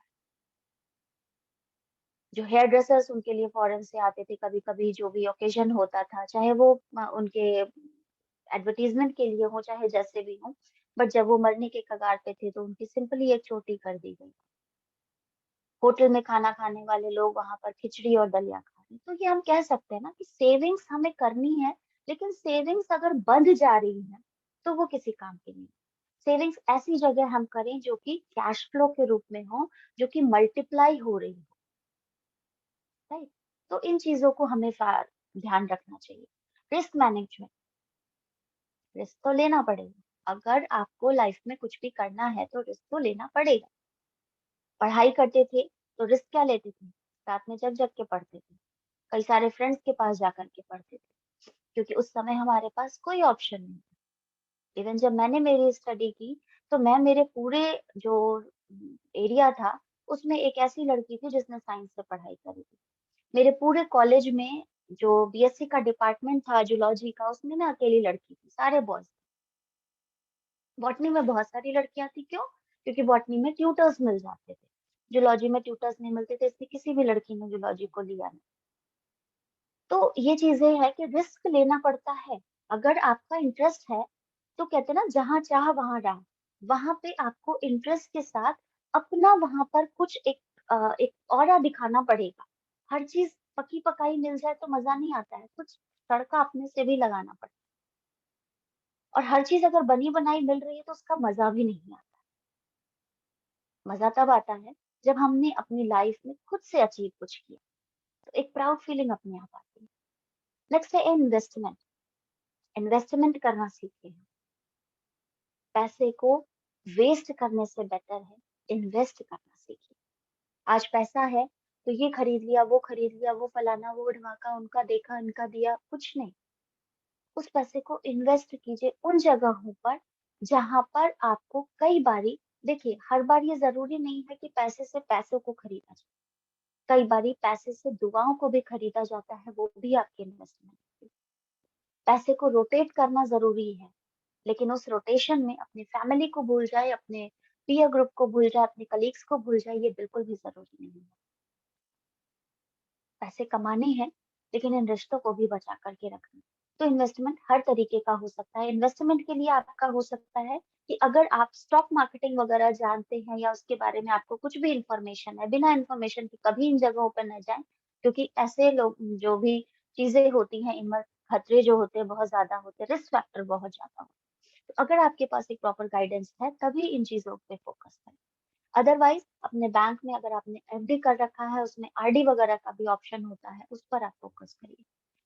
जो हेयर ड्रेसर्स उनके लिए फॉरेन से आते थे, कभी कभी जो भी ओकेजन होता था, चाहे वो उनके एडवर्टीजमेंट के लिए हो, चाहे जैसे भी हो, बट जब वो मरने के कगार पे थे तो उनकी सिंपली एक चोटी कर दी गई। होटल में खाना खाने वाले लोग वहां पर खिचड़ी और दलिया खा रहे हैं। तो ये हम कह सकते हैं ना कि सेविंग्स हमें करनी है, लेकिन सेविंग्स अगर बंद जा रही है तो वो किसी काम की नहीं। सेविंग्स ऐसी जगह हम करें जो कि कैश फ्लो के रूप में हो, जो कि मल्टीप्लाई हो रही हो। राइट। तो इन चीजों को हमें ध्यान रखना चाहिए। रिस्क मैनेजमेंट, रिस्क तो लेना पड़ेगा। अगर आपको लाइफ में कुछ भी करना है तो रिस्क तो लेना पड़ेगा। पढ़ाई करते थे तो रिस्क क्या लेते थे? रात में जग जग के पढ़ते थे, कई सारे फ्रेंड्स के पास जा करके पढ़ते थे, क्योंकि उस समय हमारे पास कोई ऑप्शन नहीं था। इवन जब मैंने मेरी स्टडी की तो मैं मेरे पूरे जो एरिया था उसमें एक ऐसी लड़की थी जिसने साइंस से पढ़ाई करी थी। मेरे पूरे कॉलेज में जो बीएससी का डिपार्टमेंट था जूलॉजी का, उसमें मैं अकेली लड़की थी, सारे बॉयज। बॉटनी में बहुत सारी लड़कियां थी, क्यों? क्योंकि बॉटनी में ट्यूटर्स मिल जाते थे, जूलॉजी में ट्यूटर्स नहीं मिलते थे, इसलिए किसी भी लड़की ने जूलॉजी को लिया नहीं। तो ये चीजें है कि रिस्क लेना पड़ता है। अगर आपका इंटरेस्ट है तो कहते हैं ना, जहां चाह वहां राह। वहां पे आपको इंटरेस्ट के साथ अपना वहां पर कुछ एक ऑरा दिखाना पड़ेगा। हर चीज पकी पकाई मिल जाए तो मजा नहीं आता है, कुछ तड़का अपने से भी लगाना पड़ता है। और हर चीज अगर बनी बनाई मिल रही है तो उसका मजा भी नहीं आता। मजा तब आता है जब हमने अपनी लाइफ में खुद से अचीव कुछ किया, तो एक प्राउड फीलिंग अपने आप आती है। लेट्स से इन्वेस्टमेंट, इन्वेस्टमेंट करना सीखते हैं। पैसे को वेस्ट करने से बेटर है इन्वेस्ट करना सीखिए। आज पैसा है तो ये खरीद लिया, वो खरीद लिया, वो फलाना, वो ढमाका, उनका देखा, इनका दिया, कुछ नहीं। उस पैसे को इन्वेस्ट कीजिए उन जगहों पर जहां पर आपको कई बारी, देखिए हर बार ये जरूरी नहीं है कि पैसे से पैसों को खरीदा जाए। कई बारी पैसे से दुआओं को भी खरीदा जाता है, वो भी आपकी इन्वेस्टमेंट। पैसे को रोटेट करना जरूरी है, लेकिन उस रोटेशन में अपनी फैमिली को भूल जाए, अपने पीयर ग्रुप को भूल जाए, अपने कलीग्स को भूल जाए, ये बिल्कुल भी जरूरी नहीं है। पैसे कमाने हैं लेकिन इन रिश्तों को भी बचा करके रखना। तो इन्वेस्टमेंट हर तरीके का हो सकता है। इन्वेस्टमेंट के लिए आपका हो सकता है कि अगर आप स्टॉक मार्केटिंग वगैरह जानते हैं या उसके बारे में आपको कुछ भी इंफॉर्मेशन है, बिना इंफॉर्मेशन के कभी इन जगहों पर न जाएं, क्योंकि ऐसे लोग जो भी चीजें होती हैं इनमें खतरे जो होते हैं बहुत ज्यादा होते हैं, रिस्क फैक्टर बहुत ज्यादा होता है। तो अगर आपके पास एक प्रॉपर गाइडेंस है तभी इन चीजों पे फोकस करें। अदरवाइज अपने बैंक में अगर आपने एफडी कर रखा है, उसमें आरडी वगैरह का भी ऑप्शन होता है, उस पर आप फोकस करिए।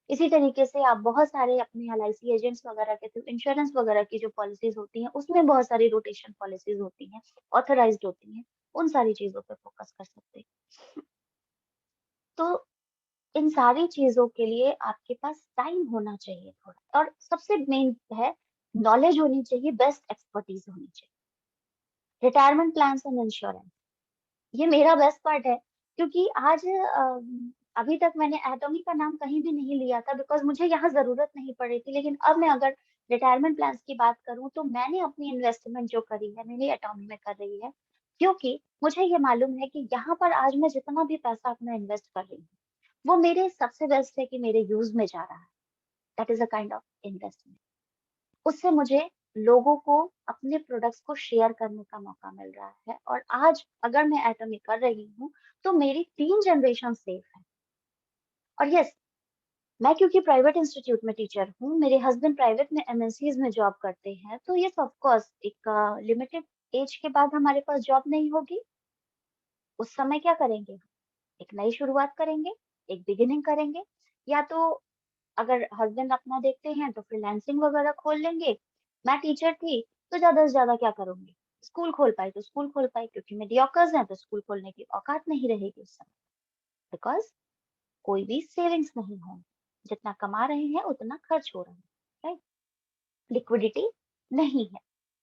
इसी तरीके से आप बहुत सारे अपने एलआईसी एजेंट्स वगैरह के थ्रू इंश्योरेंस वगैरह की जो पॉलिसीज होती हैं उसमें बहुत सारी रोटेशन पॉलिसीज होती हैं, ऑथराइज्ड होती हैं, उन सारी चीजों पे फोकस कर सकते हैं। तो इन सारी चीजों के लिए आपके पास टाइम होना चाहिए थोड़ा, और सबसे मेन है नॉलेज होनी चाहिए, बेस्ट एक्सपर्टीज होनी चाहिए। रिटायरमेंट प्लान एंड इंश्योरेंस, ये मेरा बेस्ट पार्ट है, क्योंकि आज अभी तक मैंने एटॉमी का नाम कहीं भी नहीं लिया था, बिकॉज मुझे यहाँ जरूरत नहीं पड़ी थी। लेकिन अब मैं अगर रिटायरमेंट प्लान की बात करूँ तो मैंने अपनी इन्वेस्टमेंट जो करी है मेरी एटॉमी में कर रही है, क्योंकि मुझे ये मालूम है कि यहाँ पर आज मैं जितना भी पैसा अपना इन्वेस्ट कर रही हूँ वो मेरे सबसे बेस्ट है कि मेरे यूज में जा रहा है। That is a kind of investment. उससे मुझे लोगों को अपने प्रोडक्ट्स को शेयर करने का मौका मिल रहा है, और आज अगर मैं एटॉमी कर रही हूँ तो मेरी 3 जनरेशन सेफ है। और यस, मैं क्योंकि प्राइवेट इंस्टीट्यूट में टीचर हूँ, मेरे हस्बैंड प्राइवेट में एमएनसीज में जॉब करते हैं, तो यस ऑफ कोर्स एक लिमिटेड एज के बाद हमारे पास जॉब नहीं होगी। उस समय क्या करेंगे? एक नई शुरुआत करेंगे, एक बिगिनिंग करेंगे, या तो अगर हस्बैंड अपना देखते हैं तो फ्रीलांसिंग वगैरह खोल लेंगे। मैं टीचर थी तो ज्यादा से ज्यादा क्या करूंगी, स्कूल खोल पाई तो स्कूल खोल पाई, क्योंकि मेडियोकर्स हैं तो स्कूल खोलने की औकात नहीं रहेगी उस समय, बिकॉज कोई भी सेविंग्स नहीं होंगे, जितना कमा रहे हैं उतना खर्च हो रहा है, राइट? लिक्विडिटी नहीं है।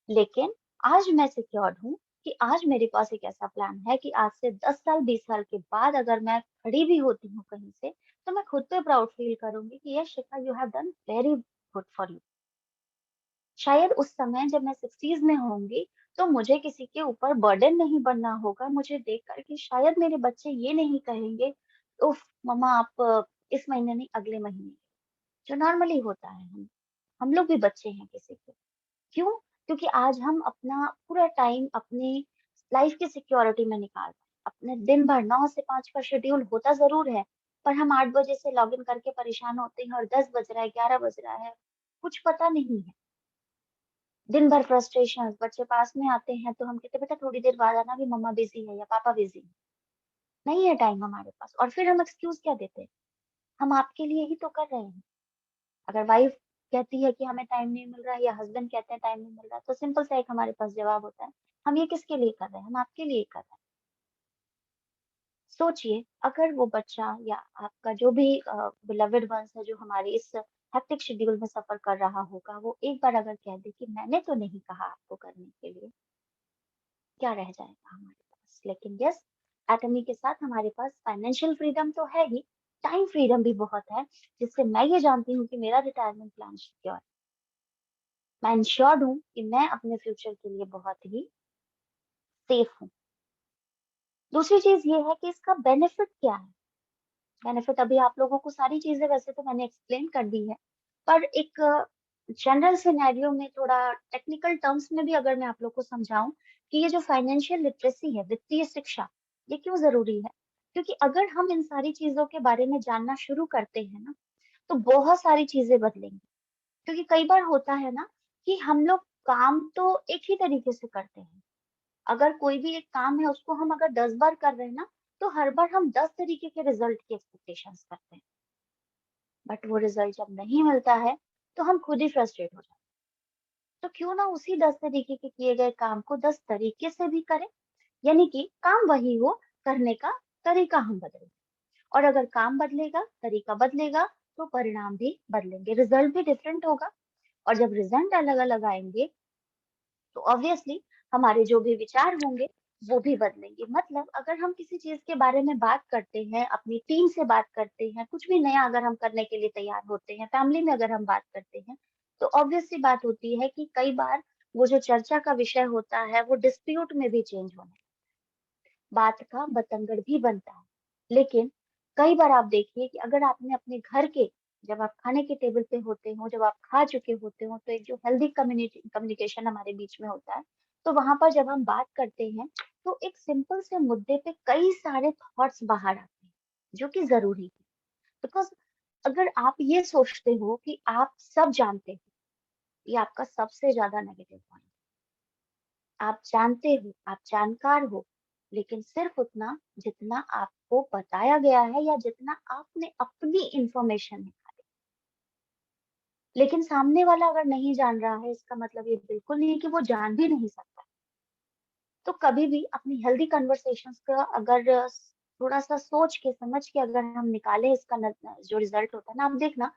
लेकिन आज मैं सिक्योर्ड हूँ कि आज मेरे पास एक ऐसा प्लान है कि आज से 10 साल 20 साल के बाद अगर मैं खड़ी भी होती हूँ कहीं से तो मैं खुद पे प्राउड फील करूंगी कि yes Shikha, you have done very good for you. शायद उस समय जब मैं 60s में होंगी तो मुझे किसी के ऊपर बर्डन नहीं बनना होगा, मुझे देख करके शायद मेरे बच्चे ये नहीं कहेंगे उफ मम्मा आप इस महीने नहीं अगले महीने, जो नॉर्मली होता है। हम लोग भी बच्चे हैं किसी के। क्यों? क्योंकि आज हम अपना पूरा टाइम अपनी लाइफ की सिक्योरिटी में निकाल रहे हैं। अपने दिन भर 9 से 5 का शेड्यूल होता जरूर है, पर हम 8 बजे से लॉग इन करके परेशान होते हैं और 10 बज रहा है, 11 बज रहा है, कुछ पता नहीं है। दिन भर फ्रस्ट्रेशन, बच्चे पास में आते हैं तो हम कहते बेटा थोड़ी देर बाद आना, भी मम्मा बिजी है या पापा बिजी है, नहीं है टाइम हमारे पास, और फिर हम एक्सक्यूज क्या देते हैं? हम आपके लिए ही तो कर रहे हैं। अगर वाइफ कहती है कि हमें टाइम नहीं मिल रहा है या हस्बैंड कहते हैं टाइम नहीं मिल रहा, तो सिंपल सा एक हमारे पास जवाब होता है, हम ये किसके लिए कर रहे हैं, हम आपके लिए कर रहे हैं। सोचिए अगर वो बच्चा या आपका जो भी बिलवेड वंस है जो हमारी इस हेक्टिक शेड्यूल में सफर कर रहा होगा, वो एक बार अगर कह दे कि मैंने तो नहीं कहा आपको करने के लिए, क्या रह जाएगा हमारे पास। लेकिन यस, एटमी के साथ हमारे पास फाइनेंशियल फ्रीडम तो है ही, टाइम फ्रीडम भी बहुत है, जिससे मैं ये जानती हूँ कि मेरा रिटायरमेंट प्लान सिक्योर है। मैं इंश्योर्ड हूँ कि मैं अपने फ्यूचर के लिए बहुत ही सेफ हूँ। दूसरी चीज ये है कि इसका बेनिफिट क्या है। बेनिफिट अभी आप लोगों को सारी चीजें वैसे तो मैंने एक्सप्लेन कर दी है, पर एक जनरल सिनेरियो में थोड़ा टेक्निकल टर्म्स में भी अगर मैं आप लोग को समझाऊं कि ये जो फाइनेंशियल लिटरेसी है, वित्तीय शिक्षा, ये क्यों जरूरी है। क्योंकि अगर हम इन सारी चीजों के बारे में जानना शुरू करते हैं ना, तो बहुत सारी चीजें बदलेंगी। क्योंकि कई बार होता है ना कि हम लोग काम तो एक ही तरीके से करते हैं। अगर कोई भी एक काम है उसको हम अगर 10 बार कर रहे हैं ना, तो हर बार हम 10 तरीके के रिजल्ट की एक्सपेक्टेशंस करते हैं, बट वो रिजल्ट जब नहीं मिलता है तो हम खुद ही फ्रस्ट्रेट हो जाते हैं। तो क्यों ना उसी 10 तरीके के किए गए काम को 10 तरीके से भी करें, यानी कि काम वही हो, करने का तरीका हम बदलें। और अगर काम बदलेगा, तरीका बदलेगा, तो परिणाम भी बदलेंगे, रिजल्ट भी डिफरेंट होगा। और जब रिजल्ट अलग अलग आएंगे, तो ऑब्वियसली हमारे जो भी विचार होंगे वो भी बदलेंगे। मतलब अगर हम किसी चीज के बारे में बात करते हैं, अपनी टीम से बात करते हैं, कुछ भी नया अगर हम करने के लिए तैयार होते हैं, फैमिली में अगर हम बात करते हैं, तो ऑब्वियस सी बात होती है कि कई बार वो जो चर्चा का विषय होता है वो डिस्प्यूट में भी चेंज होने, बात का बतंगड़ भी बनता है। लेकिन कई बार आप देखिए कि अगर आपने अपने घर के, जब आप खाने के टेबल पे होते हो, जब आप खा चुके होते हो, तो एक जो हेल्दी कम्युनिकेशन हमारे बीच में होता है, तो वहां पर जब हम बात करते हैं, तो एक सिंपल से मुद्दे पे कई सारे थॉट्स बाहर आते हैं जो कि जरूरी है। बिकॉज अगर आप ये सोचते हो कि आप सब जानते हो, ये आपका सबसे ज्यादा नेगेटिव पॉइंट। आप जानते हो, आप जानकार हो, लेकिन सिर्फ उतना जितना आपको बताया गया है या जितना आपने अपनी इंफॉर्मेशन निकाली। लेकिन सामने वाला अगर नहीं जान रहा है, इसका मतलब ये बिल्कुल नहीं कि वो जान भी नहीं सकता। तो कभी भी अपनी हेल्दी कन्वर्सेशंस का अगर थोड़ा सा सोच के समझ के अगर हम निकाले इसका जो रिजल्ट होता है ना, आप देखना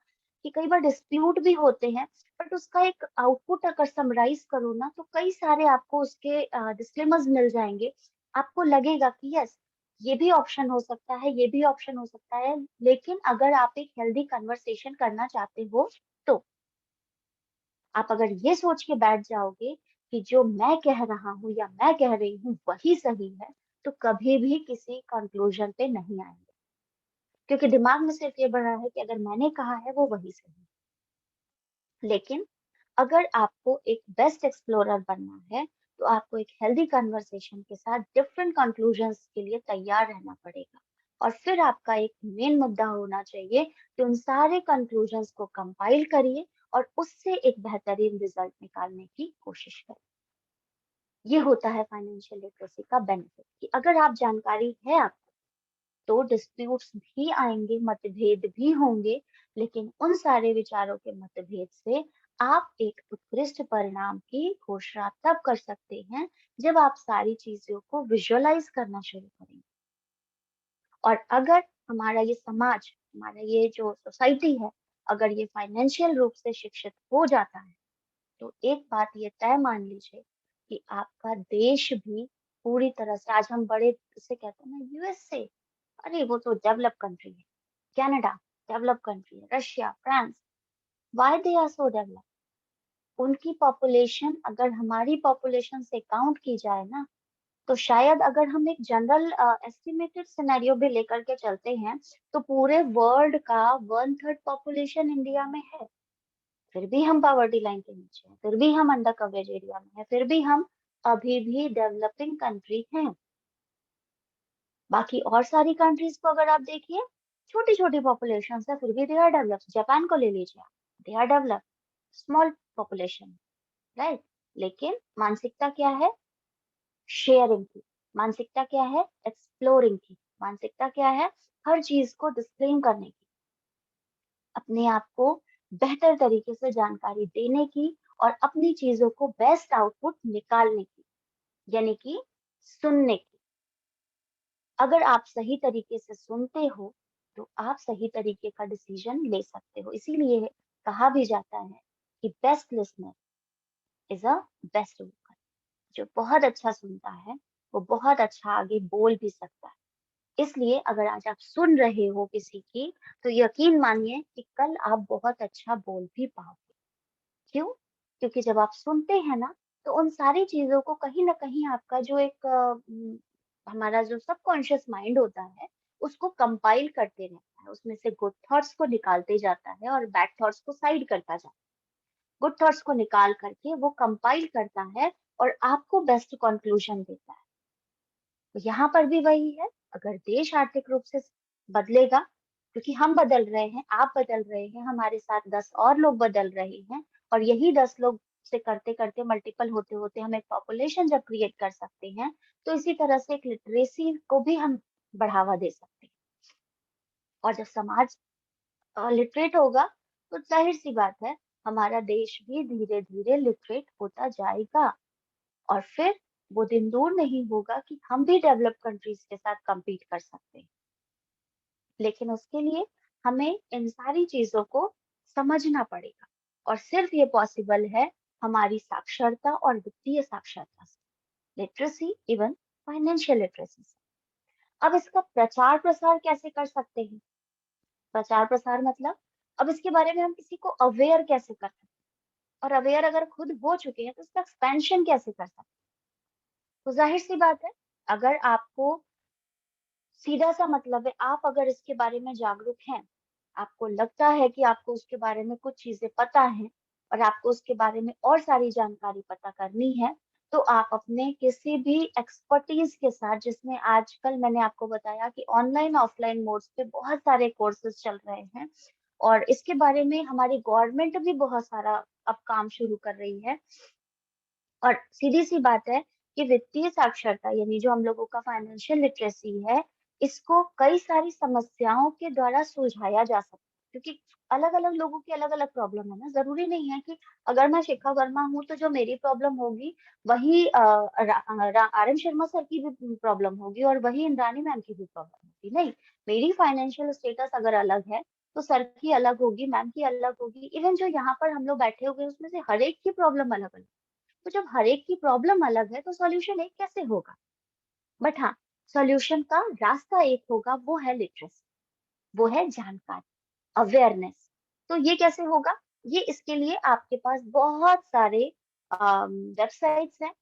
कि कई बार डिस्प्यूट भी होते हैं, बट उसका एक आउटपुट अगर समराइज करो ना, तो कई सारे आपको उसके डिस्क्लेमर्स मिल जाएंगे। आपको लगेगा कि यस, ये भी ऑप्शन हो सकता है, ये भी ऑप्शन हो सकता है। लेकिन अगर आप एक हेल्दी कन्वर्सेशन करना चाहते हो, तो आप अगर ये सोच के बैठ जाओगे कि जो मैं कह रहा हूँ या मैं कह रही हूँ वही सही है, तो कभी भी किसी कंक्लूजन पे नहीं आएंगे। क्योंकि दिमाग में सिर्फ ये बढ़ा है कि अगर मैंने कहा है वो वही सही है। लेकिन अगर आपको एक बेस्ट एक्सप्लोरर बनना है, तो आपको एक हेल्दी कन्वर्सेशन के साथ डिफरेंट कंक्लूजन्स के लिए तैयार रहना पड़ेगा। और फिर आपका एक मेन मुद्दा होना चाहिए कि उन सारे कंक्लूजन्स को कंपाइल करिए और उससे एक बेहतरीन रिजल्ट निकालने की कोशिश करिए। ये होता है फाइनेंशियल लिटरेसी का बेनिफिट कि अगर आप जानकारी है आपको, तो डिस्प्यूट्स भी आएंगे, मतभेद भी होंगे, लेकिन उन सारे विचारों के मतभेद से आप एक उत्कृष्ट परिणाम की घोषणा तब कर सकते हैं जब आप सारी चीजों को विजुअलाइज करना शुरू करेंगे। और अगर हमारा ये समाज, हमारा ये जो सोसाइटी है, अगर ये फाइनेंशियल रूप से शिक्षित हो जाता है, तो एक बात ये तय मान लीजिए कि आपका देश भी पूरी तरह से, आज हम बड़े से कहते हैं ना यूएसए, अरे वो तो डेवलप कंट्री है, कनाडा डेवलप कंट्री है, Russia, France, why they are so develop. उनकी पॉपुलेशन अगर हमारी पॉपुलेशन से काउंट की जाए ना, तो शायद अगर हम एक जनरल एस्टिमेटेड सिनेरियो भी लेकर के चलते हैं, तो पूरे वर्ल्ड का 1/3 पॉपुलेशन इंडिया में है। फिर भी हम पॉवर्टी लाइन के नीचे हैं, फिर भी हम अंडर कवरेज एरिया में है, फिर भी हम अभी भी डेवलपिंग कंट्री हैं। बाकी और सारी कंट्रीज को अगर आप देखिए, छोटी छोटी पॉपुलेशन है, फिर भी दे आर डेवलप। जापान को ले लीजिए आप, they are develop, small population, right. लेकिन मानसिकता क्या है, शेयरिंग की। मानसिकता क्या है, एक्सप्लोरिंग की। मानसिकता क्या है, हर चीज को डिस्क्लेम करने की, अपने आप को बेहतर तरीके से जानकारी देने की और अपनी चीजों को बेस्ट आउटपुट निकालने की, यानी कि सुनने की। अगर आप सही तरीके से सुनते हो तो आप सही तरीके का डिसीजन ले सकते हो। इसीलिए कहा भी जाता है कि best listener is a best vocal. जो बहुत अच्छा सुनता है वो बहुत अच्छा आगे बोल भी सकता है। इसलिए अगर आज आप सुन रहे हो किसी की, तो यकीन मानिए कि कल आप बहुत अच्छा बोल भी पाओगे। क्यों? क्योंकि जब आप सुनते हैं ना, तो उन सारी चीजों को कहीं ना कहीं आपका जो एक हमारा जो सबकॉन्शियस माइंड होता है, उसको कंपाइल करते रहता है, उसमें से गुड थॉट्स को निकालते जाता है और बैड थॉट्स को साइड करता जाता है। गुड थॉट्स को निकाल करके वो कंपाइल करता है और आपको बेस्ट कंक्लूजन देता है। तो यहाँ पर भी वही है, अगर देश आर्थिक रूप से बदलेगा, क्योंकि हम बदल रहे हैं, आप बदल रहे हैं, हमारे साथ 10 और लोग बदल रहे हैं, और यही 10 लोग से करते करते मल्टीपल होते होते हम एक पॉपुलेशन जब क्रिएट कर सकते हैं, तो इसी तरह से एक लिटरेसी को भी हम बढ़ावा दे सकते हैं। और जब समाज लिटरेट होगा, तो जाहिर सी बात है हमारा देश भी धीरे धीरे लिटरेट होता जाएगा। और फिर वो दिन दूर नहीं होगा कि हम भी डेवलप कंट्रीज के साथ compete कर सकते हैं। लेकिन उसके लिए हमें इन सारी चीजों को समझना पड़ेगा, और सिर्फ ये पॉसिबल है हमारी साक्षरता और वित्तीय साक्षरता से, लिटरेसी, इवन फाइनेंशियल लिटरेसी से। अब इसका प्रचार प्रसार कैसे कर सकते हैं? प्रचार प्रसार मतलब, अब इसके बारे में हम किसी को अवेयर कैसे कर सकते हैं? और अवेयर अगर खुद हो चुके हैं तो इसका एक्सपेंशन कैसे कर सकते हैं? तो जाहिर सी बात है, अगर आपको सीधा सा मतलब है, आप अगर इसके बारे में जागरूक हैं, आपको लगता है कि आपको उसके बारे में कुछ चीजें पता है और आपको उसके बारे में और सारी जानकारी पता करनी है, तो आप अपने किसी भी एक्सपर्टीज के साथ, जिसमें आजकल मैंने आपको बताया कि ऑनलाइन ऑफलाइन मोड्स पे बहुत सारे कोर्सेज चल रहे हैं, और इसके बारे में हमारी गवर्नमेंट भी बहुत सारा अब काम शुरू कर रही है। और सीधी सी बात है कि वित्तीय साक्षरता, यानी जो हम लोगों का फाइनेंशियल लिटरेसी है, इसको कई सारी समस्याओं के द्वारा सुलझाया जा सकता है, क्योंकि अलग अलग लोगों की अलग अलग प्रॉब्लम है ना। जरूरी नहीं है कि अगर मैं शिखा वर्मा हूँ तो जो मेरी प्रॉब्लम होगी वही आर एम शर्मा सर की भी प्रॉब्लम होगी और वही इंद्रानी मैम की भी प्रॉब्लम होगी। नहीं, मेरी फाइनेंशियल स्टेटस अगर अलग है तो सर की अलग होगी, मैम की अलग होगी, इवन जो यहाँ पर हम लोग बैठे हुए हैं उसमें से हर एक की प्रॉब्लम अलग अलग। तो जब हर एक की प्रॉब्लम अलग है तो सॉल्यूशन एक कैसे होगा? बट हाँ, सॉल्यूशन का रास्ता एक होगा, वो है लिटरेसी, वो है जानकारी, अवेयरनेस। तो ये कैसे होगा? ये इसके लिए आपके पास बहुत सारे वेबसाइट्स हैं,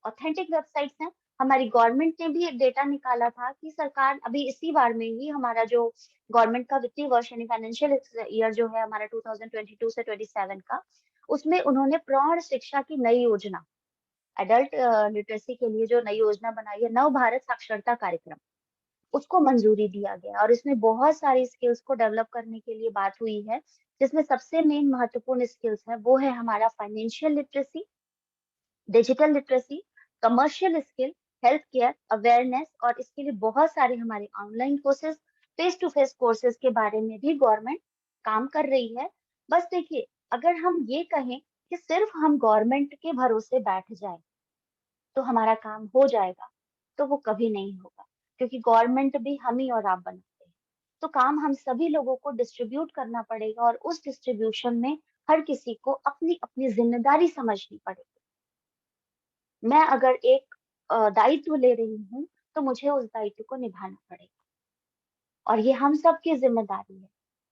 ऑथेंटिक वेबसाइट्स हैं। हमारी गवर्नमेंट ने भी एक डेटा निकाला था कि सरकार अभी इसी बार में ही, हमारा जो गवर्नमेंट का वित्तीय वर्ष यानी फाइनेंशियल ईयर जो है हमारा 2022 से 27 का, उसमें उन्होंने प्रौढ़ शिक्षा की नई योजना, एडल्ट लिटरेसी के लिए जो नई योजना बनाई है, नव भारत साक्षरता कार्यक्रम, उसको मंजूरी दिया गया। और इसमें बहुत सारी स्किल्स को डेवलप करने के लिए बात हुई है, जिसमें सबसे मेन महत्वपूर्ण स्किल्स है वो है हमारा financial literacy, digital literacy, commercial skill, health care, awareness, और इसके लिए बहुत सारे हमारे online courses, face to face courses के बारे में भी गवर्नमेंट काम कर रही है। बस देखिए, अगर हम ये कहें कि सिर्फ हम गवर्नमेंट के भरोसे बैठ जाए तो हमारा काम हो जाएगा, तो वो कभी नहीं होगा, क्योंकि गवर्नमेंट भी हम ही और आप बनाते हैं। तो काम हम सभी लोगों को डिस्ट्रीब्यूट करना पड़ेगा, और उस डिस्ट्रीब्यूशन में हर किसी को अपनी अपनी जिम्मेदारी समझनी पड़ेगी। मैं अगर एक दायित्व ले रही हूँ, तो मुझे उस दायित्व को निभाना पड़ेगा, और ये हम सब की जिम्मेदारी है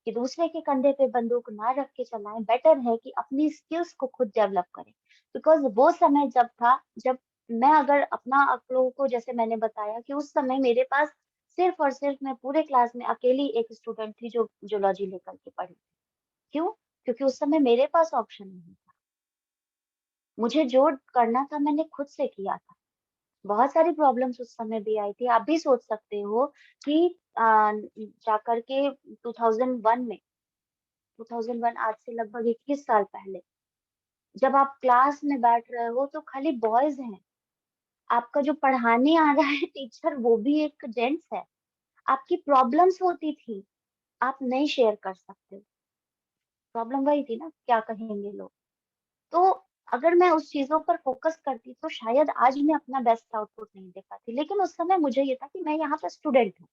कि दूसरे के कंधे पे बंदूक ना रख के चलाएं। बेटर है कि अपनी स्किल्स को खुद डेवलप करें, बिकॉज वो समय जब था, जब मैं अगर अपना आप लोगों को, जैसे मैंने बताया कि उस समय मेरे पास सिर्फ और सिर्फ, मैं पूरे क्लास में अकेली एक स्टूडेंट थी जो जूलॉजी लेकर के पढ़ी। क्यों? क्योंकि उस समय मेरे पास ऑप्शन नहीं था, मुझे जो करना था मैंने खुद से किया था। बहुत सारी प्रॉब्लम्स उस समय भी आई थी, आप भी सोच सकते हो कि जाकर के 2001 में, 2001 आज से लगभग 21 साल पहले, जब आप क्लास में बैठ रहे हो तो खाली बॉयज हैं, आपका जो पढ़ाने आ रहा है टीचर वो भी एक जेंट्स है, आपकी प्रॉब्लम्स होती थी, आप नहीं शेयर कर सकते, प्रॉब्लम वही थी ना, क्या कहेंगे लोग। तो अगर मैं उस चीजों पर फोकस करती तो शायद आज मैं अपना बेस्ट आउटपुट नहीं दे पाती, लेकिन उस समय मुझे ये था कि मैं यहाँ पर स्टूडेंट हूँ,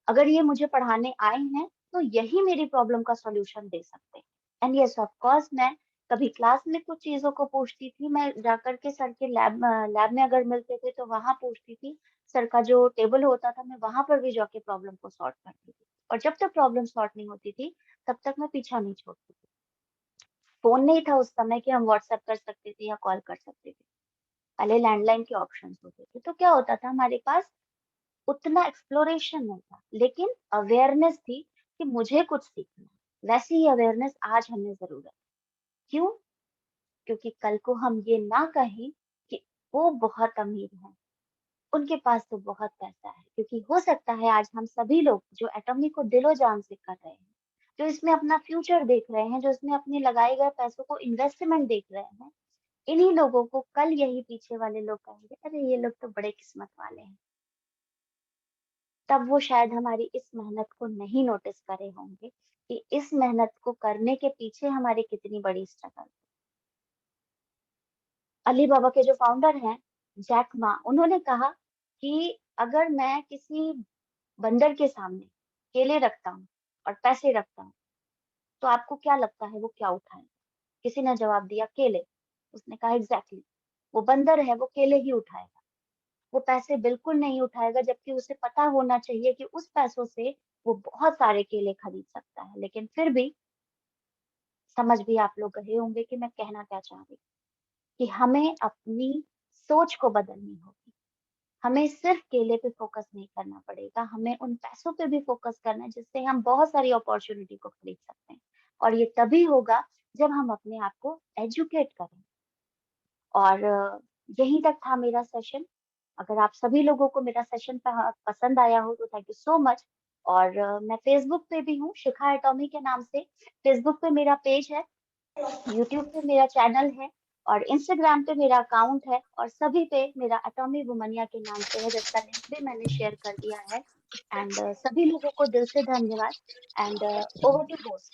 अगर ये मुझे पढ़ाने आए हैं तो यही मेरी प्रॉब्लम का सॉल्यूशन दे सकते हैं। एंड यस ऑफ कोर्स, मैं कभी क्लास में कुछ चीजों को पूछती थी, मैं जाकर के सर के लैब में अगर मिलते थे तो वहां पूछती थी, सर का जो टेबल होता था मैं वहां पर भी जाके प्रॉब्लम को सॉल्व करती थी। और जब तक प्रॉब्लम सॉल्व नहीं होती थी तब तक मैं पीछा नहीं छोड़ती थी। फोन नहीं था उस समय कि हम व्हाट्सएप कर सकते थे या कॉल कर सकते थे, पहले लैंडलाइन के ऑप्शंस होते थे। तो क्या होता था, हमारे पास उतना एक्सप्लोरेशन नहीं था, लेकिन अवेयरनेस थी कि मुझे कुछ सीखना है। वैसी ही अवेयरनेस आज हमें जरूरत है। क्यों? क्योंकि कल को हम ये ना कहें कि वो बहुत अमीर है, उनके पास तो बहुत पैसा है। क्योंकि हो सकता है आज हम सभी लोग जो एटॉमी को दिलो जान से कर रहे हैं, जो इसमें अपना फ्यूचर देख रहे हैं, जो इसमें अपने लगाए गए पैसों को इन्वेस्टमेंट देख रहे हैं, इन्हीं लोगों को कल यही पीछे वाले लोग कहेंगे, अरे ये लोग तो बड़े किस्मत वाले हैं। तब वो शायद हमारी इस मेहनत को नहीं नोटिस करे होंगे कि इस मेहनत को करने के पीछे हमारी कितनी बड़ी स्ट्रगल। अली बाबा के जो फाउंडर हैं, जैक मा, उन्होंने कहा कि अगर मैं किसी बंदर के सामने केले रखता हूँ और पैसे रखता हूँ तो आपको क्या लगता है वो क्या उठाएगा? किसी ने जवाब दिया केले। उसने कहा एग्जैक्टली, वो बंदर है, वो केले ही उठाएगा, वो पैसे बिल्कुल नहीं उठाएगा, जबकि उसे पता होना चाहिए कि उस पैसों से वो बहुत सारे केले खरीद सकता है। लेकिन फिर भी समझ भी आप लोग गए होंगे कि मैं कहना क्या चाह रही हूँ, कि हमें अपनी सोच को बदलनी होगी। हमें सिर्फ केले पे फोकस नहीं करना पड़ेगा, हमें उन पैसों पे भी फोकस करना है जिससे हम बहुत सारी अपॉर्चुनिटी को खरीद सकते हैं। और ये तभी होगा जब हम अपने आप को एजुकेट करें। और यहीं तक था मेरा सेशन। अगर आप सभी लोगों को मेरा सेशन पसंद आया हो तो थैंक यू सो मच। और मैं फेसबुक पे भी हूँ, शिखा एटॉमी के नाम से। फेसबुक पे मेरा पेज है, यूट्यूब पे मेरा चैनल है, और इंस्टाग्राम पे मेरा अकाउंट है, और सभी पे मेरा एटॉमी वुमनिया के नाम से है, जिसका लिंक भी मैंने शेयर कर दिया है। एंड सभी लोगों को दिल से धन्यवाद। And over to host.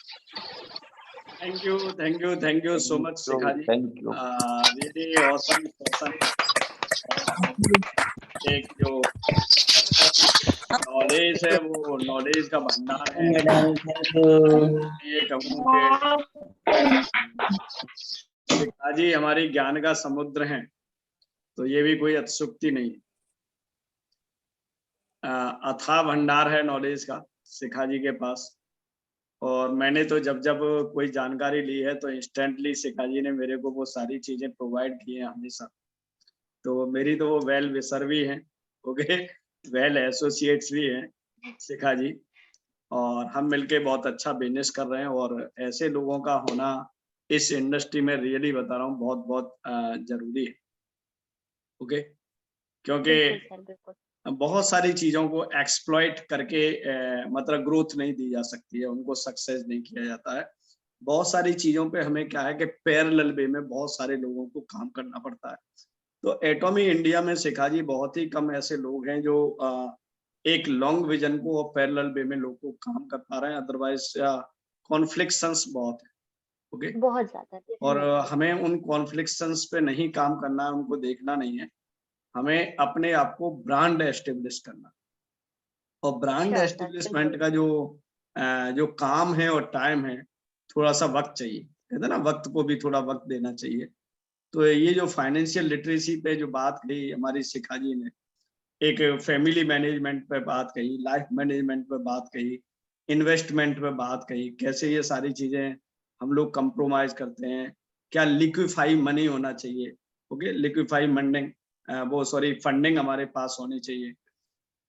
Thank you so much Shikha ji. Thank you. Really awesome person. एक जो नॉलेज है वो नॉलेज का भंडार है। ये कहूँ कि शिखा जी हमारी ज्ञान का समुद्र हैं, तो ये भी कोई अतिशयोक्ति नहीं। अथाह भंडार है नॉलेज का शिखा जी के पास। और मैंने तो जब जब कोई जानकारी ली है तो इंस्टेंटली शिखा जी ने मेरे को वो सारी चीजें प्रोवाइड की हैं हमेशा। तो मेरी तो वो वेल विशर भी हैं, ओके, वेल एसोसिएट्स भी हैं शिखा जी। और हम मिलके बहुत अच्छा बिजनेस कर रहे हैं, और ऐसे लोगों का होना इस इंडस्ट्री में रियली बता रहा हूँ बहुत बहुत जरूरी है, ओके। क्योंकि बिल्कुल सर, बिल्कुल। बहुत सारी चीजों को एक्सप्लॉइट करके मतलब ग्रोथ नहीं दी जा सकती है, उनको सक्सेस नहीं किया जाता है। बहुत सारी चीजों पे हमें क्या है कि पैरेलल वे में बहुत सारे लोगों को काम करना पड़ता है। तो एटॉमी इंडिया में शिखा जी बहुत ही कम ऐसे लोग हैं जो एक लॉन्ग विजन को और पैरेलल वे में लोग को काम कर पा रहे हैं। अदरवाइज कॉन्फ्लिक्शंस बहुत है, ओके। बहुत ज्यादा और definitely। हमें उन कॉन्फ्लिक्शंस पे नहीं काम करना है, उनको देखना नहीं है। हमें अपने आप को ब्रांड एस्टेब्लिश करना, और ब्रांड श्योर सर, एस्टेब्लिशमेंट बिल्कुल। का जो काम है और टाइम है, थोड़ा सा वक्त चाहिए। कहते हैं ना, वक्त को भी थोड़ा वक्त देना चाहिए। तो ये जो फाइनेंशियल लिटरेसी पे जो बात कही हमारी शिखा जी ने, एक फैमिली मैनेजमेंट पे बात कही, लाइफ मैनेजमेंट पे बात कही, इन्वेस्टमेंट पे बात कही, कैसे ये सारी चीजें हम लोग कंप्रोमाइज करते हैं, क्या लिक्विफाई मनी होना चाहिए, ओके, लिक्विफाई मंडिंग वो सॉरी फंडिंग हमारे पास होनी चाहिए।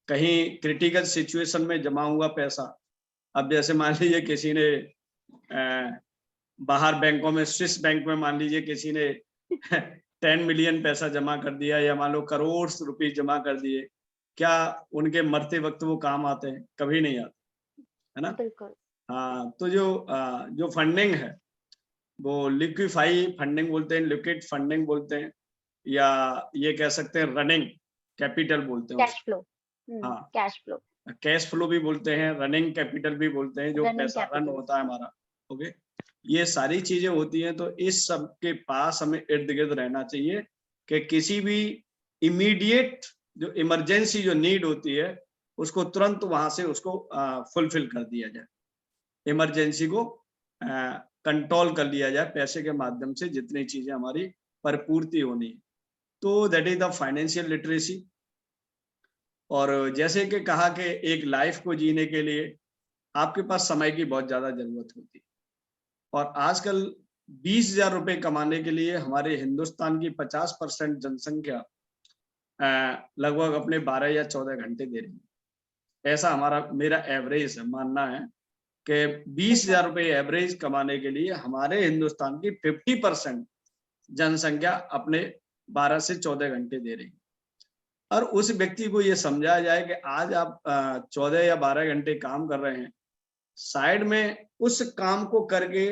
कहीं क्रिटिकल सिचुएशन में जमा हुआ पैसा, अब जैसे मान लीजिए किसी ने बाहर बैंकों में, स्विस बैंक में मान लीजिए किसी ने 10 मिलियन पैसा जमा कर दिया, या मान लो करोड़ रुपए जमा कर दिए, क्या उनके मरते वक्त वो काम आते हैं? कभी नहीं आते, है ना। बिल्कुल। हाँ, तो जो फंडिंग है वो लिक्विफाई फंडिंग बोलते हैं, लिक्विड फंडिंग बोलते हैं, या ये कह सकते हैं रनिंग कैपिटल बोलते हैं कैश उसको। फ्लो। हाँ, कैश फ्लो। कैश फ्लो भी बोलते हैं, रनिंग कैपिटल भी बोलते हैं, जो रनिंग पैसा रन कैपिटल। होता है हमारा, ओके। ये सारी चीजें होती हैं। तो इस सब के पास हमें इर्द गिर्द रहना चाहिए कि किसी भी इमीडिएट जो इमरजेंसी जो नीड होती है उसको तुरंत वहां से उसको फुलफिल कर दिया जाए, इमरजेंसी को कंट्रोल कर लिया जाए पैसे के माध्यम से, जितनी चीजें हमारी परिपूर्ति होनी है। तो that is the financial literacy. और जैसे कि कहा कि एक लाइफ को जीने के लिए आपके पास समय की बहुत ज्यादा जरूरत होती है, और आजकल 20,000 रुपए कमाने के लिए हमारे हिंदुस्तान की 50% जनसंख्या लगभग अपने 12 या 14 घंटे दे रही है। ऐसा मेरा एवरेज है, मानना है कि 20,000 रुपए एवरेज कमाने के लिए हमारे हिंदुस्तान की 50% जनसंख्या अपने 12 से 14 घंटे दे रही है। और उस व्यक्ति को ये समझाया जाए कि आज आप 14 या 12 घंटे काम कर रहे हैं, साइड में उस काम को करके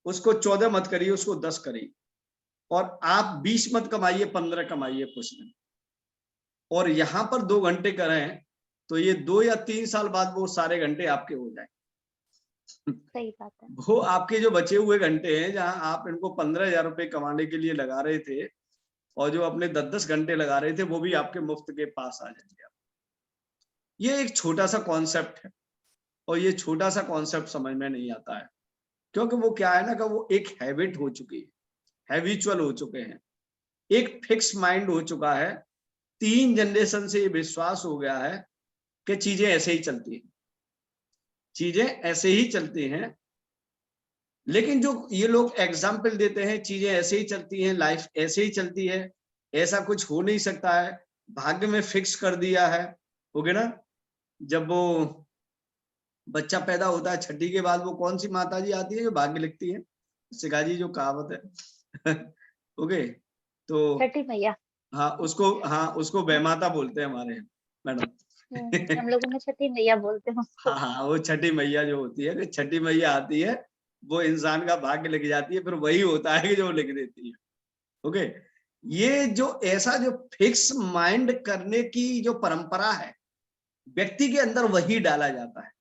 उसको 14 मत करिए, उसको 10 करिए, और आप 20 मत कमाइए, 15 कमाइए, कुछ नहीं, और यहाँ पर 2 घंटे करें तो ये 2 या 3 साल बाद वो सारे घंटे आपके हो जाए। सही बात है। वो आपके जो बचे हुए घंटे हैं, जहां आप इनको 15,000 रुपए कमाने के लिए लगा रहे थे और जो अपने 10-10 घंटे लगा रहे थे, वो भी आपके मुफ्त के पास आ जाएंगे। ये एक छोटा सा कॉन्सेप्ट है, और ये छोटा सा कॉन्सेप्ट समझ में नहीं आता है, क्योंकि वो क्या है ना कि वो एक हैबिट हो चुकी है, हैबिचुअल हो चुके हैं, एक फिक्स माइंड हो चुका है। 3 जनरेशन से ये विश्वास हो गया है कि चीजें ऐसे ही चलती हैं, चीजें ऐसे ही चलती हैं। लेकिन जो ये लोग एग्जाम्पल देते हैं, चीजें ऐसे ही चलती हैं, लाइफ ऐसे ही चलती है, ऐसा कुछ हो नहीं सकता है, भाग्य में फिक्स कर दिया है, हो गया ना। जब वो बच्चा पैदा होता है, छठी के बाद वो कौन सी माता जी आती है जो भाग्य लिखती है? शिखा जी, जो कहावत है। ओके, तो छठी मैया। हाँ उसको बेमाता बोलते हैं हमारे मैडम। हम लोगों में छठी मैया बोलते हैं उसको। हाँ, वो छठी मैया जो होती है, छठी मैया आती है, वो इंसान का भाग्य लिख जाती है, फिर वही होता है कि जो लिख देती है। ओके, ये जो ऐसा जो फिक्स माइंड करने की जो परंपरा है, व्यक्ति के अंदर वही डाला जाता है।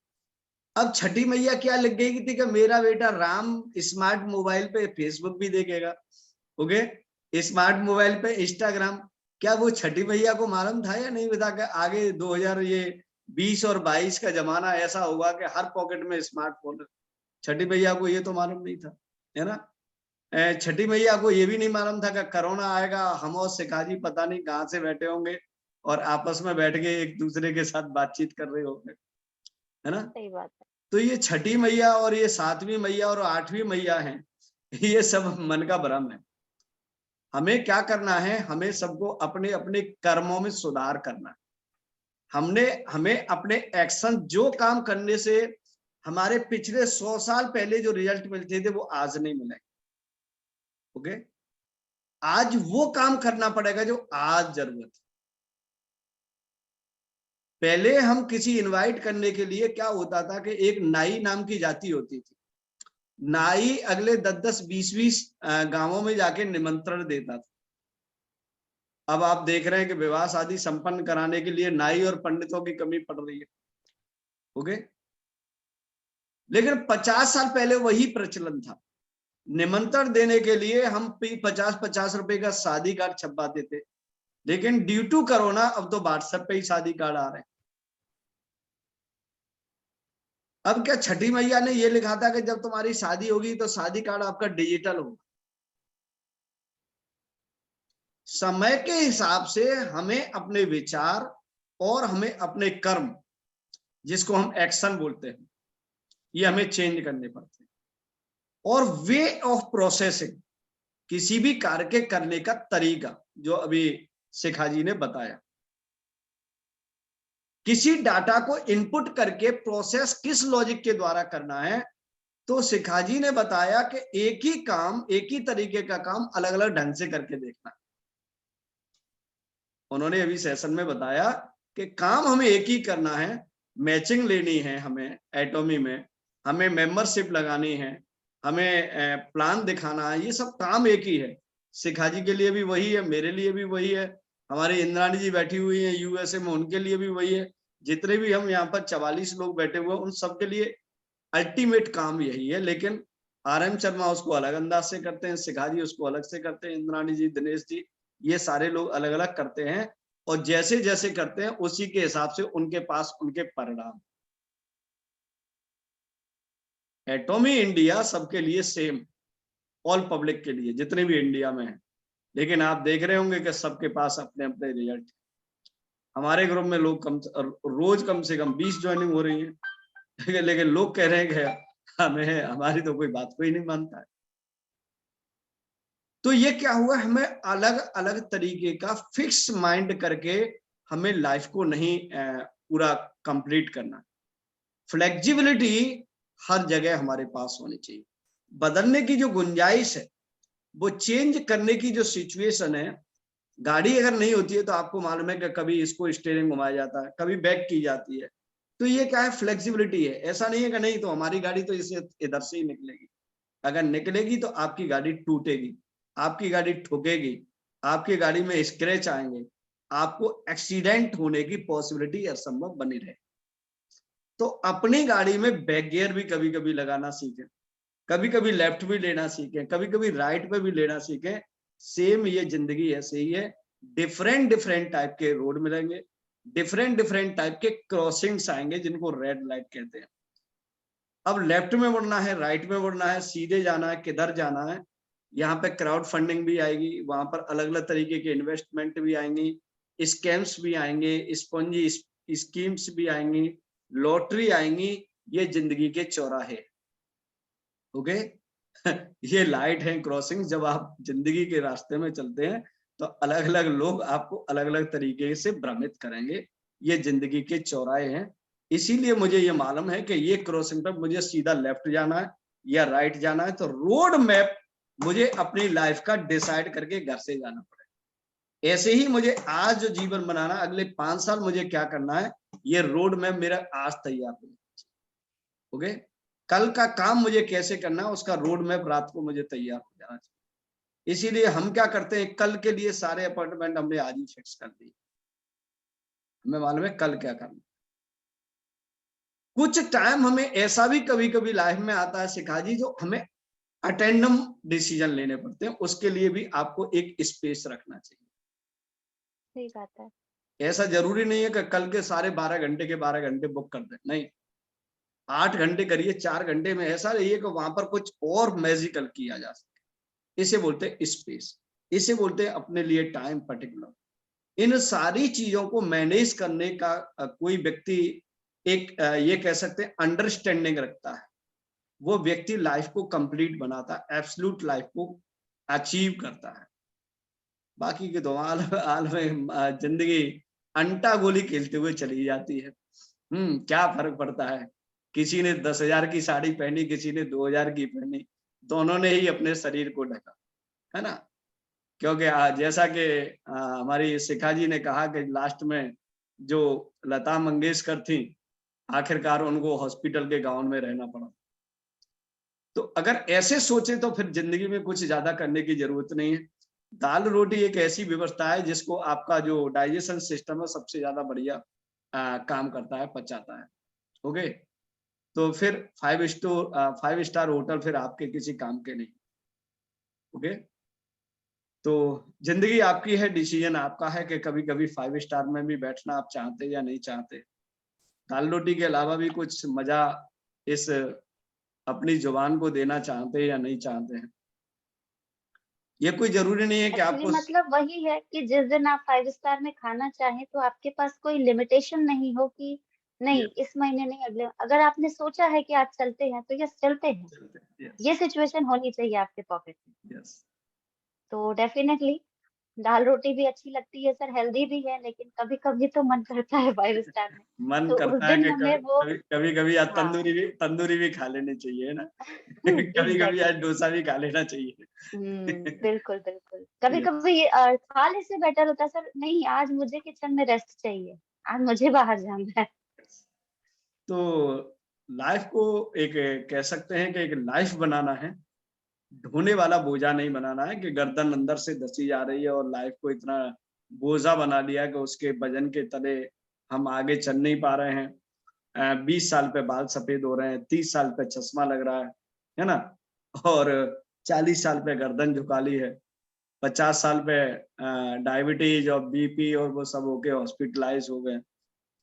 अब छठी मैया क्या लिख गई थी कि मेरा बेटा राम स्मार्ट मोबाइल पे फेसबुक भी देखेगा, ओके, स्मार्ट मोबाइल पे इंस्टाग्राम। क्या वो छठी मैया को मालूम था या नहीं बता के आगे 2020 और 22 का जमाना ऐसा होगा कि हर पॉकेट में स्मार्टफोन है? छठी मैया को ये तो मालूम नहीं था, है ना। छठी मैया को ये भी नहीं मालूम था कि कोरोना आएगा, हम और शिखा जी पता नहीं कहाँ से बैठे होंगे और आपस में बैठ के एक दूसरे के साथ बातचीत कर रहे होंगे, है ना। सही बात है। तो ये छठी मैया और ये 7वीं मैया और 8वीं मैया हैं, ये सब मन का भ्रम है। हमें क्या करना है, हमें सबको अपने अपने कर्मों में सुधार करना है। हमें अपने एक्शन, जो काम करने से हमारे पिछले 100 साल पहले जो रिजल्ट मिलते थे वो आज नहीं मिले, ओके, आज वो काम करना पड़ेगा जो आज जरूरत है। पहले हम किसी इनवाइट करने के लिए क्या होता था कि एक नाई नाम की जाति होती थी, नाई अगले 10-10, 20-20 गांवों में जाके निमंत्रण देता था। अब आप देख रहे हैं कि विवाह शादी संपन्न कराने के लिए नाई और पंडितों की कमी पड़ रही है, ओके। लेकिन 50 साल पहले वही प्रचलन था। निमंत्रण देने के लिए हम 50-50 रुपए का शादी कार्ड छपवाते थे, लेकिन ड्यू टू कोरोना अब तो व्हाट्सएप पे ही शादी कार्ड आ रहे हैं। अब क्या छठी मैया ने ये लिखा था कि जब तुम्हारी शादी होगी तो शादी कार्ड आपका डिजिटल होगा? समय के हिसाब से हमें अपने विचार और हमें अपने कर्म, जिसको हम एक्शन बोलते हैं, ये हमें चेंज करने पड़ते हैं। और वे ऑफ प्रोसेसिंग, किसी भी कार्य के करने का तरीका, जो अभी शिखा जी ने बताया, किसी डाटा को इनपुट करके प्रोसेस किस लॉजिक के द्वारा करना है। तो शिखा जी ने बताया कि एक ही काम, एक ही तरीके का काम अलग अलग ढंग से करके देखना। उन्होंने अभी सेशन में बताया कि काम हमें एक ही करना है, मैचिंग लेनी है हमें एटॉमी में, हमें मेंबरशिप लगानी है, हमें प्लान दिखाना है, ये सब काम एक ही है। शिखा जी के लिए भी वही है, मेरे लिए भी वही है, हमारी इंद्राणी जी बैठी हुई है यूएसए में, उनके लिए भी वही है, जितने भी हम यहाँ पर 44 लोग बैठे हुए हैं, उन सबके लिए अल्टीमेट काम यही है। लेकिन RM शर्मा उसको अलग अंदाज से करते हैं, शिखा जी उसको अलग से करते हैं, इंद्राणी जी, दिनेश जी, ये सारे लोग अलग अलग करते हैं, और जैसे जैसे करते हैं उसी के हिसाब से उनके पास उनके परिणाम। एटॉमी इंडिया सबके लिए सेम, ऑल पब्लिक के लिए जितने भी इंडिया में है, लेकिन आप देख रहे होंगे कि सबके पास अपने अपने रिजल्ट। हमारे ग्रुप में लोग रोज कम से कम 20 ज्वाइनिंग हो रही है, लेकिन लोग कह रहे हैं कि हमें, हमारी तो कोई बात कोई नहीं मानता है। तो ये क्या हुआ, हमें अलग अलग तरीके का फिक्स माइंड करके हमें लाइफ को नहीं पूरा कंप्लीट करना। फ्लेक्सिबिलिटी हर जगह हमारे पास होनी चाहिए। बदलने की जो गुंजाइश है, वो चेंज करने की जो सिचुएशन है, गाड़ी अगर नहीं होती है तो आपको मालूम है कि कभी इसको स्टीयरिंग घुमाया जाता है, कभी बैक की जाती है, तो ये क्या है, फ्लेक्सिबिलिटी है। ऐसा नहीं है कि नहीं तो हमारी गाड़ी तो इसे इधर से ही निकलेगी, अगर निकलेगी तो आपकी गाड़ी टूटेगी, आपकी गाड़ी ठुकेगी, आपकी गाड़ी में स्क्रैच आएंगे, आपको एक्सीडेंट होने की पॉसिबिलिटी असंभव बनी रहे। तो अपनी गाड़ी में बैक गियर भी कभी कभी लगाना सीखें, कभी कभी लेफ्ट भी लेना सीखें, कभी कभी राइट पे भी लेना सीखें। सेम ये जिंदगी ऐसे ही है, डिफरेंट डिफरेंट टाइप के रोड मिलेंगे, डिफरेंट डिफरेंट टाइप के क्रॉसिंग्स आएंगे जिनको रेड लाइट कहते हैं। अब लेफ्ट में मुड़ना है, राइट में मुड़ना है, सीधे जाना है, किधर जाना है, यहाँ पे क्राउड फंडिंग भी आएगी, वहां पर अलग अलग तरीके के इन्वेस्टमेंट भी आएंगी, स्कैम्स भी आएंगे, स्पॉन्जी स्कीम्स भी आएंगी, लॉटरी आएंगी। ये जिंदगी के चौराहे, ओके। ये लाइट है क्रॉसिंग। जब आप जिंदगी के रास्ते में चलते हैं तो अलग अलग लोग आपको अलग अलग तरीके से भ्रमित करेंगे। ये जिंदगी के चौराहे हैं। इसीलिए मुझे ये मालूम है कि ये क्रॉसिंग पर मुझे सीधा लेफ्ट जाना है या राइट जाना है, तो रोड मैप मुझे अपनी लाइफ का डिसाइड करके घर से जाना पड़ेगा। ऐसे ही मुझे आज जो जीवन बनाना, अगले 5 साल मुझे क्या करना है, ये रोड मैप मेरा आज तैयार हो, ओके। कल का काम मुझे कैसे करना है, उसका रोड मैप रात को मुझे तैयार हो जाना चाहिए। इसीलिए हम क्या करते हैं, कल के लिए सारे अपॉइंटमेंट हमने आज ही फिक्स कर दिए, हमें मालूम है कल क्या करना। कुछ टाइम हमें ऐसा भी कभी कभी लाइफ में आता है शिखा जी, जो हमें अटेंडम डिसीजन लेने पड़ते हैं, उसके लिए भी आपको एक स्पेस रखना चाहिए। सही बात है। ऐसा जरूरी नहीं है कि कल के सारे 12 घंटे के 12 घंटे बुक कर दें, नहीं, 8 घंटे करिए, 4 घंटे में ऐसा रहिए कि वहां पर कुछ और मैजिकल किया जा सके। इसे बोलते हैं स्पेस, इसे बोलते हैं अपने लिए टाइम पर्टिकुलर। इन सारी चीजों को मैनेज करने का कोई व्यक्ति एक ये कह सकते हैं अंडरस्टैंडिंग रखता है, वो व्यक्ति लाइफ को कंप्लीट बनाता है, एब्सोल्यूट लाइफ को अचीव करता है। बाकी के तो आल में जिंदगी अंटा गोली खेलते हुए चली जाती है। क्या फर्क पड़ता है, किसी ने 10,000 की साड़ी पहनी, किसी ने 2,000 की पहनी, दोनों ने ही अपने शरीर को ढका, है ना। क्योंकि जैसा कि हमारी शिखा जी ने कहा कि लास्ट में जो लता मंगेशकर थी, आखिरकार उनको हॉस्पिटल के गाउन में रहना पड़ा। तो अगर ऐसे सोचे तो फिर जिंदगी में कुछ ज्यादा करने की जरूरत नहीं है। दाल रोटी एक ऐसी व्यवस्था है जिसको आपका जो डाइजेशन सिस्टम है सबसे ज्यादा बढ़िया काम करता है, पचाता है, ओके। तो फिर 5 स्टार होटल फिर आपके किसी काम के नहीं, ओके। तो जिंदगी आपकी है, डिसीजन आपका है कि कभी कभी 5 स्टार में भी बैठना आप चाहते या नहीं चाहते। दाल रोटी के अलावा भी कुछ मजा इस अपनी जुबान को देना चाहते या नहीं चाहते हैं। ये कोई जरूरी नहीं है कि एक्चुअली आपको, मतलब वही है कि जिस दिन आप 5 स्टार में खाना चाहें तो आपके पास कोई लिमिटेशन नहीं हो कि नहीं इस महीने नहीं अगले, अगर आपने सोचा है कि आज चलते हैं तो यस चलते हैं। ये सिचुएशन होनी चाहिए आपके पॉकेट में। तो डेफिनेटली दाल रोटी भी अच्छी लगती है सर, हेल्दी भी है, लेकिन कभी कभी तो मन करता है 5 स्टार में। मन तो उस करता है दिन कि हमें वो, कभी कभी आज हाँ तंदूरी भी खा लेनी चाहिए ना। कभी कभी आज एग्जैक्टली। डोसा भी खा लेना चाहिए। बिल्कुल बिल्कुल, कभी Yes. कभी खाने से बेटर होता है सर, नहीं आज मुझे किचन में रेस्ट चाहिए, आज मुझे बाहर जाना है। तो लाइफ को एक कह सकते हैं कि एक लाइफ बनाना है, ढोने वाला बोझा नहीं बनाना है कि गर्दन अंदर से धसी जा रही है और लाइफ को इतना बोझा बना लिया कि उसके वजन के तले हम आगे चल नहीं पा रहे हैं। 20 साल पे बाल सफेद हो रहे हैं, 30 साल पे चश्मा लग रहा है ना। और 40 साल पे गर्दन झुका ली है, 50 साल पे डायबिटीज और बीपी और वो सब होके हॉस्पिटलाइज हो गए।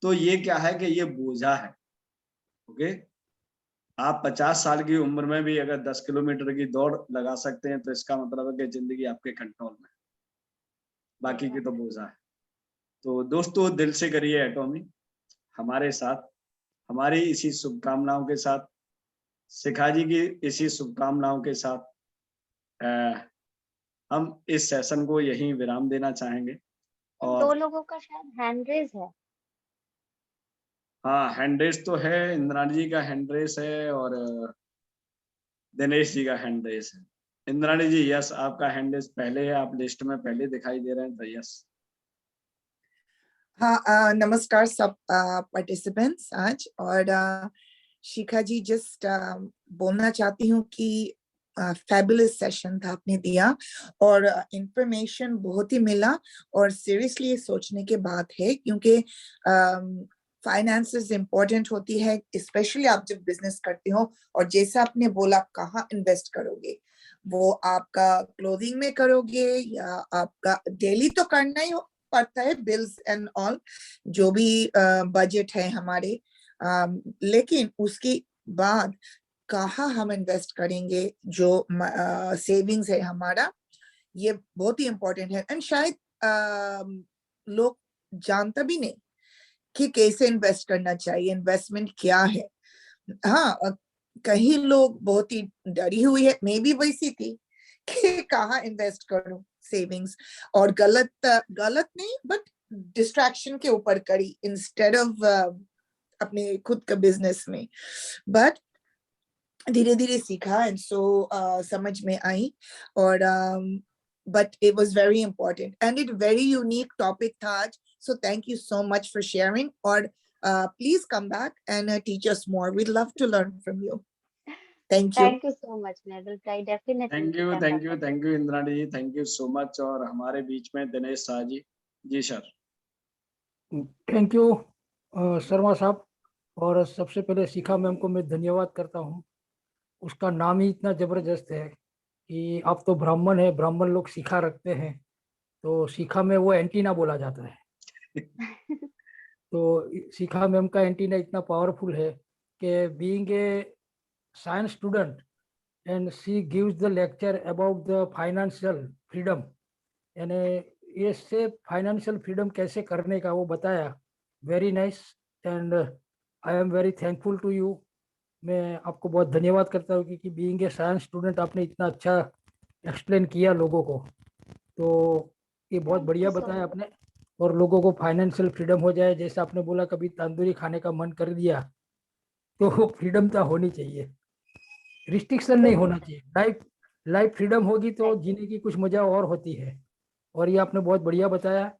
तो ये क्या है कि ये बोझा है। ओके, आप 50 साल की उम्र में भी अगर 10 किलोमीटर की दौड़ लगा सकते हैं तो इसका मतलब है कि जिंदगी आपके कंट्रोल में है, बाकी की तो बोझा है। तो दोस्तों, दिल से करिए एटॉमी हमारे साथ, हमारी इसी शुभकामनाओं के साथ, शिखा जी की इसी शुभकामनाओं के साथ हम इस सेशन को यहीं विराम देना चाहेंगे। 2 और लोगों का शायद हैंड रेज है। हाँ, हैंड रेस तो है, इंद्राणी जी का हैंड रेस है और दिनेश जी का हैंड रेस है। इंद्राणी जी, यस, आपका हैंड रेस पहले है, आप लिस्ट में पहले दिखाई दे रहे हैं, तो यस। हाँ, नमस्कार सब पार्टिसिपेंट्स आज। और शिखा जी, जस्ट बोलना चाहती हूँ कि फैबुलस सेशन था आपने दिया और इंफॉर्मेशन बहुत ही मिला। और सीरियसली ये सोचने के बात है, क्योंकि फाइनेंसेस इम्पोर्टेंट होती है, स्पेशली आप जब बिजनेस करते हो। और जैसा आपने बोला, कहाँ इन्वेस्ट करोगे, वो आपका क्लोथिंग में करोगे या आपका डेली तो करना ही पड़ता है, बिल्स एंड ऑल, जो भी बजट है हमारे, लेकिन उसके बाद कहाँ हम इन्वेस्ट करेंगे, जो सेविंग्स है हमारा, ये बहुत ही इम्पोर्टेंट है। एंड शायद लोग जानता भी नहीं कि कैसे इन्वेस्ट करना चाहिए, इन्वेस्टमेंट क्या है। हाँ, कहीं लोग बहुत ही डरी हुई है, मैं भी वैसी थी कि कहाँ इन्वेस्ट करूं सेविंग्स, और गलत नहीं, बट डिस्ट्रैक्शन के ऊपर करी इंस्टेड ऑफ अपने खुद का बिजनेस में। बट धीरे धीरे सीखा एंड सो समझ में आई। और but it was very important and it very unique topic था आज, so thank you so much for sharing. और please come back and teach us more, we'd love to learn from you. Thank you. Thank you so much. I will try definitely. Thank you, thank you, thank you Indrani ji, thank you so much. और हमारे बीच में दिनेश शाह जी। जी सर। थैंक यू शर्मा साहब। और सबसे पहले शिखा मैम को मैं धन्यवाद करता हूँ। उसका नाम ही इतना जबरदस्त है कि आप तो ब्राह्मण है, ब्राह्मण लोग शिखा रखते हैं, तो शिखा में वो एंटीना बोला जाता है। तो शिखा मैम का एंटीना इतना पावरफुल है कि being a science student and she gives the lecture about the financial freedom, यानी इससे फाइनेंशियल फ्रीडम कैसे करने का वो बताया। Very nice and I am very thankful to you. मैं आपको बहुत धन्यवाद करता हूँ क्योंकि बीइंग ए साइंस स्टूडेंट आपने इतना अच्छा एक्सप्लेन किया लोगों को, तो ये बहुत बढ़िया बताया आपने। और लोगों को फाइनेंशियल फ्रीडम हो जाए, जैसे आपने बोला कभी तंदूरी खाने का मन कर दिया तो फ्रीडम तो होनी चाहिए, रिस्ट्रिक्शन नहीं होना चाहिए। लाइफ फ्रीडम होगी तो जीने की कुछ मजा और होती है। और ये आपने बहुत बढ़िया बताया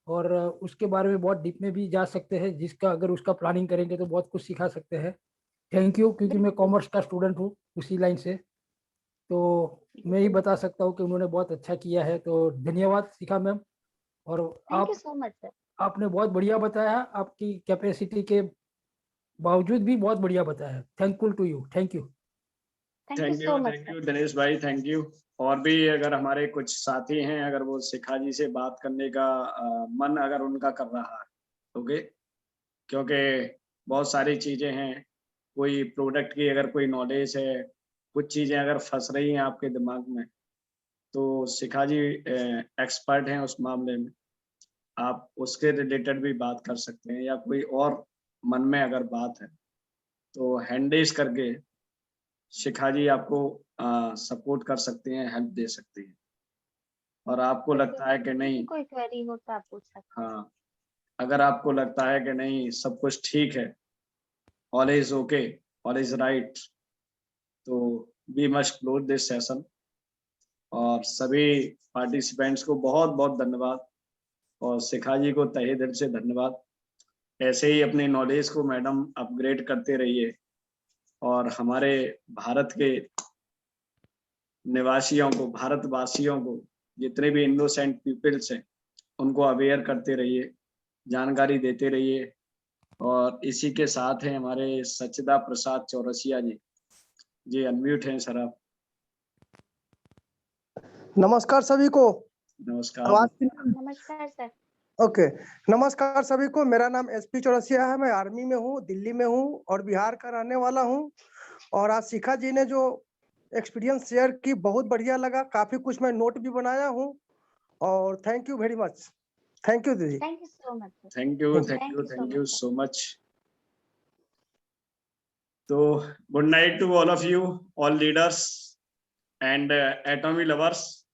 और उसके बारे में बहुत डीप में भी जा सकते हैं, जिसका अगर उसका प्लानिंग करेंगे तो बहुत कुछ सिखा सकते हैं। थैंक यू, क्योंकि मैं कॉमर्स का स्टूडेंट हूँ उसी लाइन से, तो मैं ही बता सकता हूँ कि उन्होंने बहुत अच्छा किया है। तो धन्यवाद शिखा मैम। और Thank you so much, sir. आपने बहुत बढ़िया बताया, आपकी कैपेसिटी के बावजूद भी बहुत बढ़िया बताया। Thankful to you, thank you. Thank you so much, thank sir. You Dinesh भाई, थैंक यू। और भी अगर हमारे कुछ साथी हैं, अगर वो शिखा जी से बात करने का मन अगर उनका कर रहा है, ओके, क्योंकि बहुत सारी चीजें हैं, कोई प्रोडक्ट की अगर कोई नॉलेज है, कुछ चीजें अगर फंस रही हैं आपके दिमाग में, तो शिखा जी एक्सपर्ट हैं उस मामले में, आप उसके रिलेटेड भी बात कर सकते हैं। या कोई और मन में अगर बात है तो हैंडेस करके शिखा जी आपको सपोर्ट कर सकते हैं, हेल्प दे सकती हैं। और आपको लगता है कि नहीं, कोई क्वेरी हो तो आप पूछ सकते हैं। हाँ, अगर आपको लगता है कि नहीं सब कुछ ठीक है, all is okay, all is right, तो we must close this session. और सभी पार्टिसिपेंट्स को बहुत बहुत धन्यवाद और शिखा जी को तहे दिल से धन्यवाद। ऐसे ही अपनी नॉलेज को मैडम अपग्रेड करते रहिए और हमारे भारत के निवासियों को, भारतवासियों को, जितने भी इनोसेंट पीपल्स हैं उनको अवेयर करते रहिए, जानकारी देते रहिए। और इसी के साथ हैं हमारे सचिदा प्रसाद चौरसिया जी। जी अनम्यूट हैं सर आप। नमस्कार सभी को। नमस्कार। आवाज क्लियर? नमस्कार सर। ओके, नमस्कार सभी को। मेरा नाम एसपी चौरसिया है। मैं आर्मी में हूँ, दिल्ली में हूँ और बिहार का रहने वाला हूँ। और आज शिखा जी ने जो एक्सपीरियंस शेयर की बहुत बढ़िया लगा। काफी कुछ मैं नोट भी बनाया हूँ और thank you very much. Thank you दीदी। Thank you so much sir. Thank you, Thank thank Thank you, you so thank you much, sir. So much. तो good night to all of you, all leaders and Atomy lovers.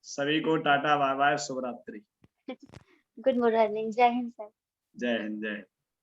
सभी को टाटा, बाय बाय, शुभ रात्रि। गुड मॉर्निंग, जय हिंद सर। जय हिंद, जय हिंद।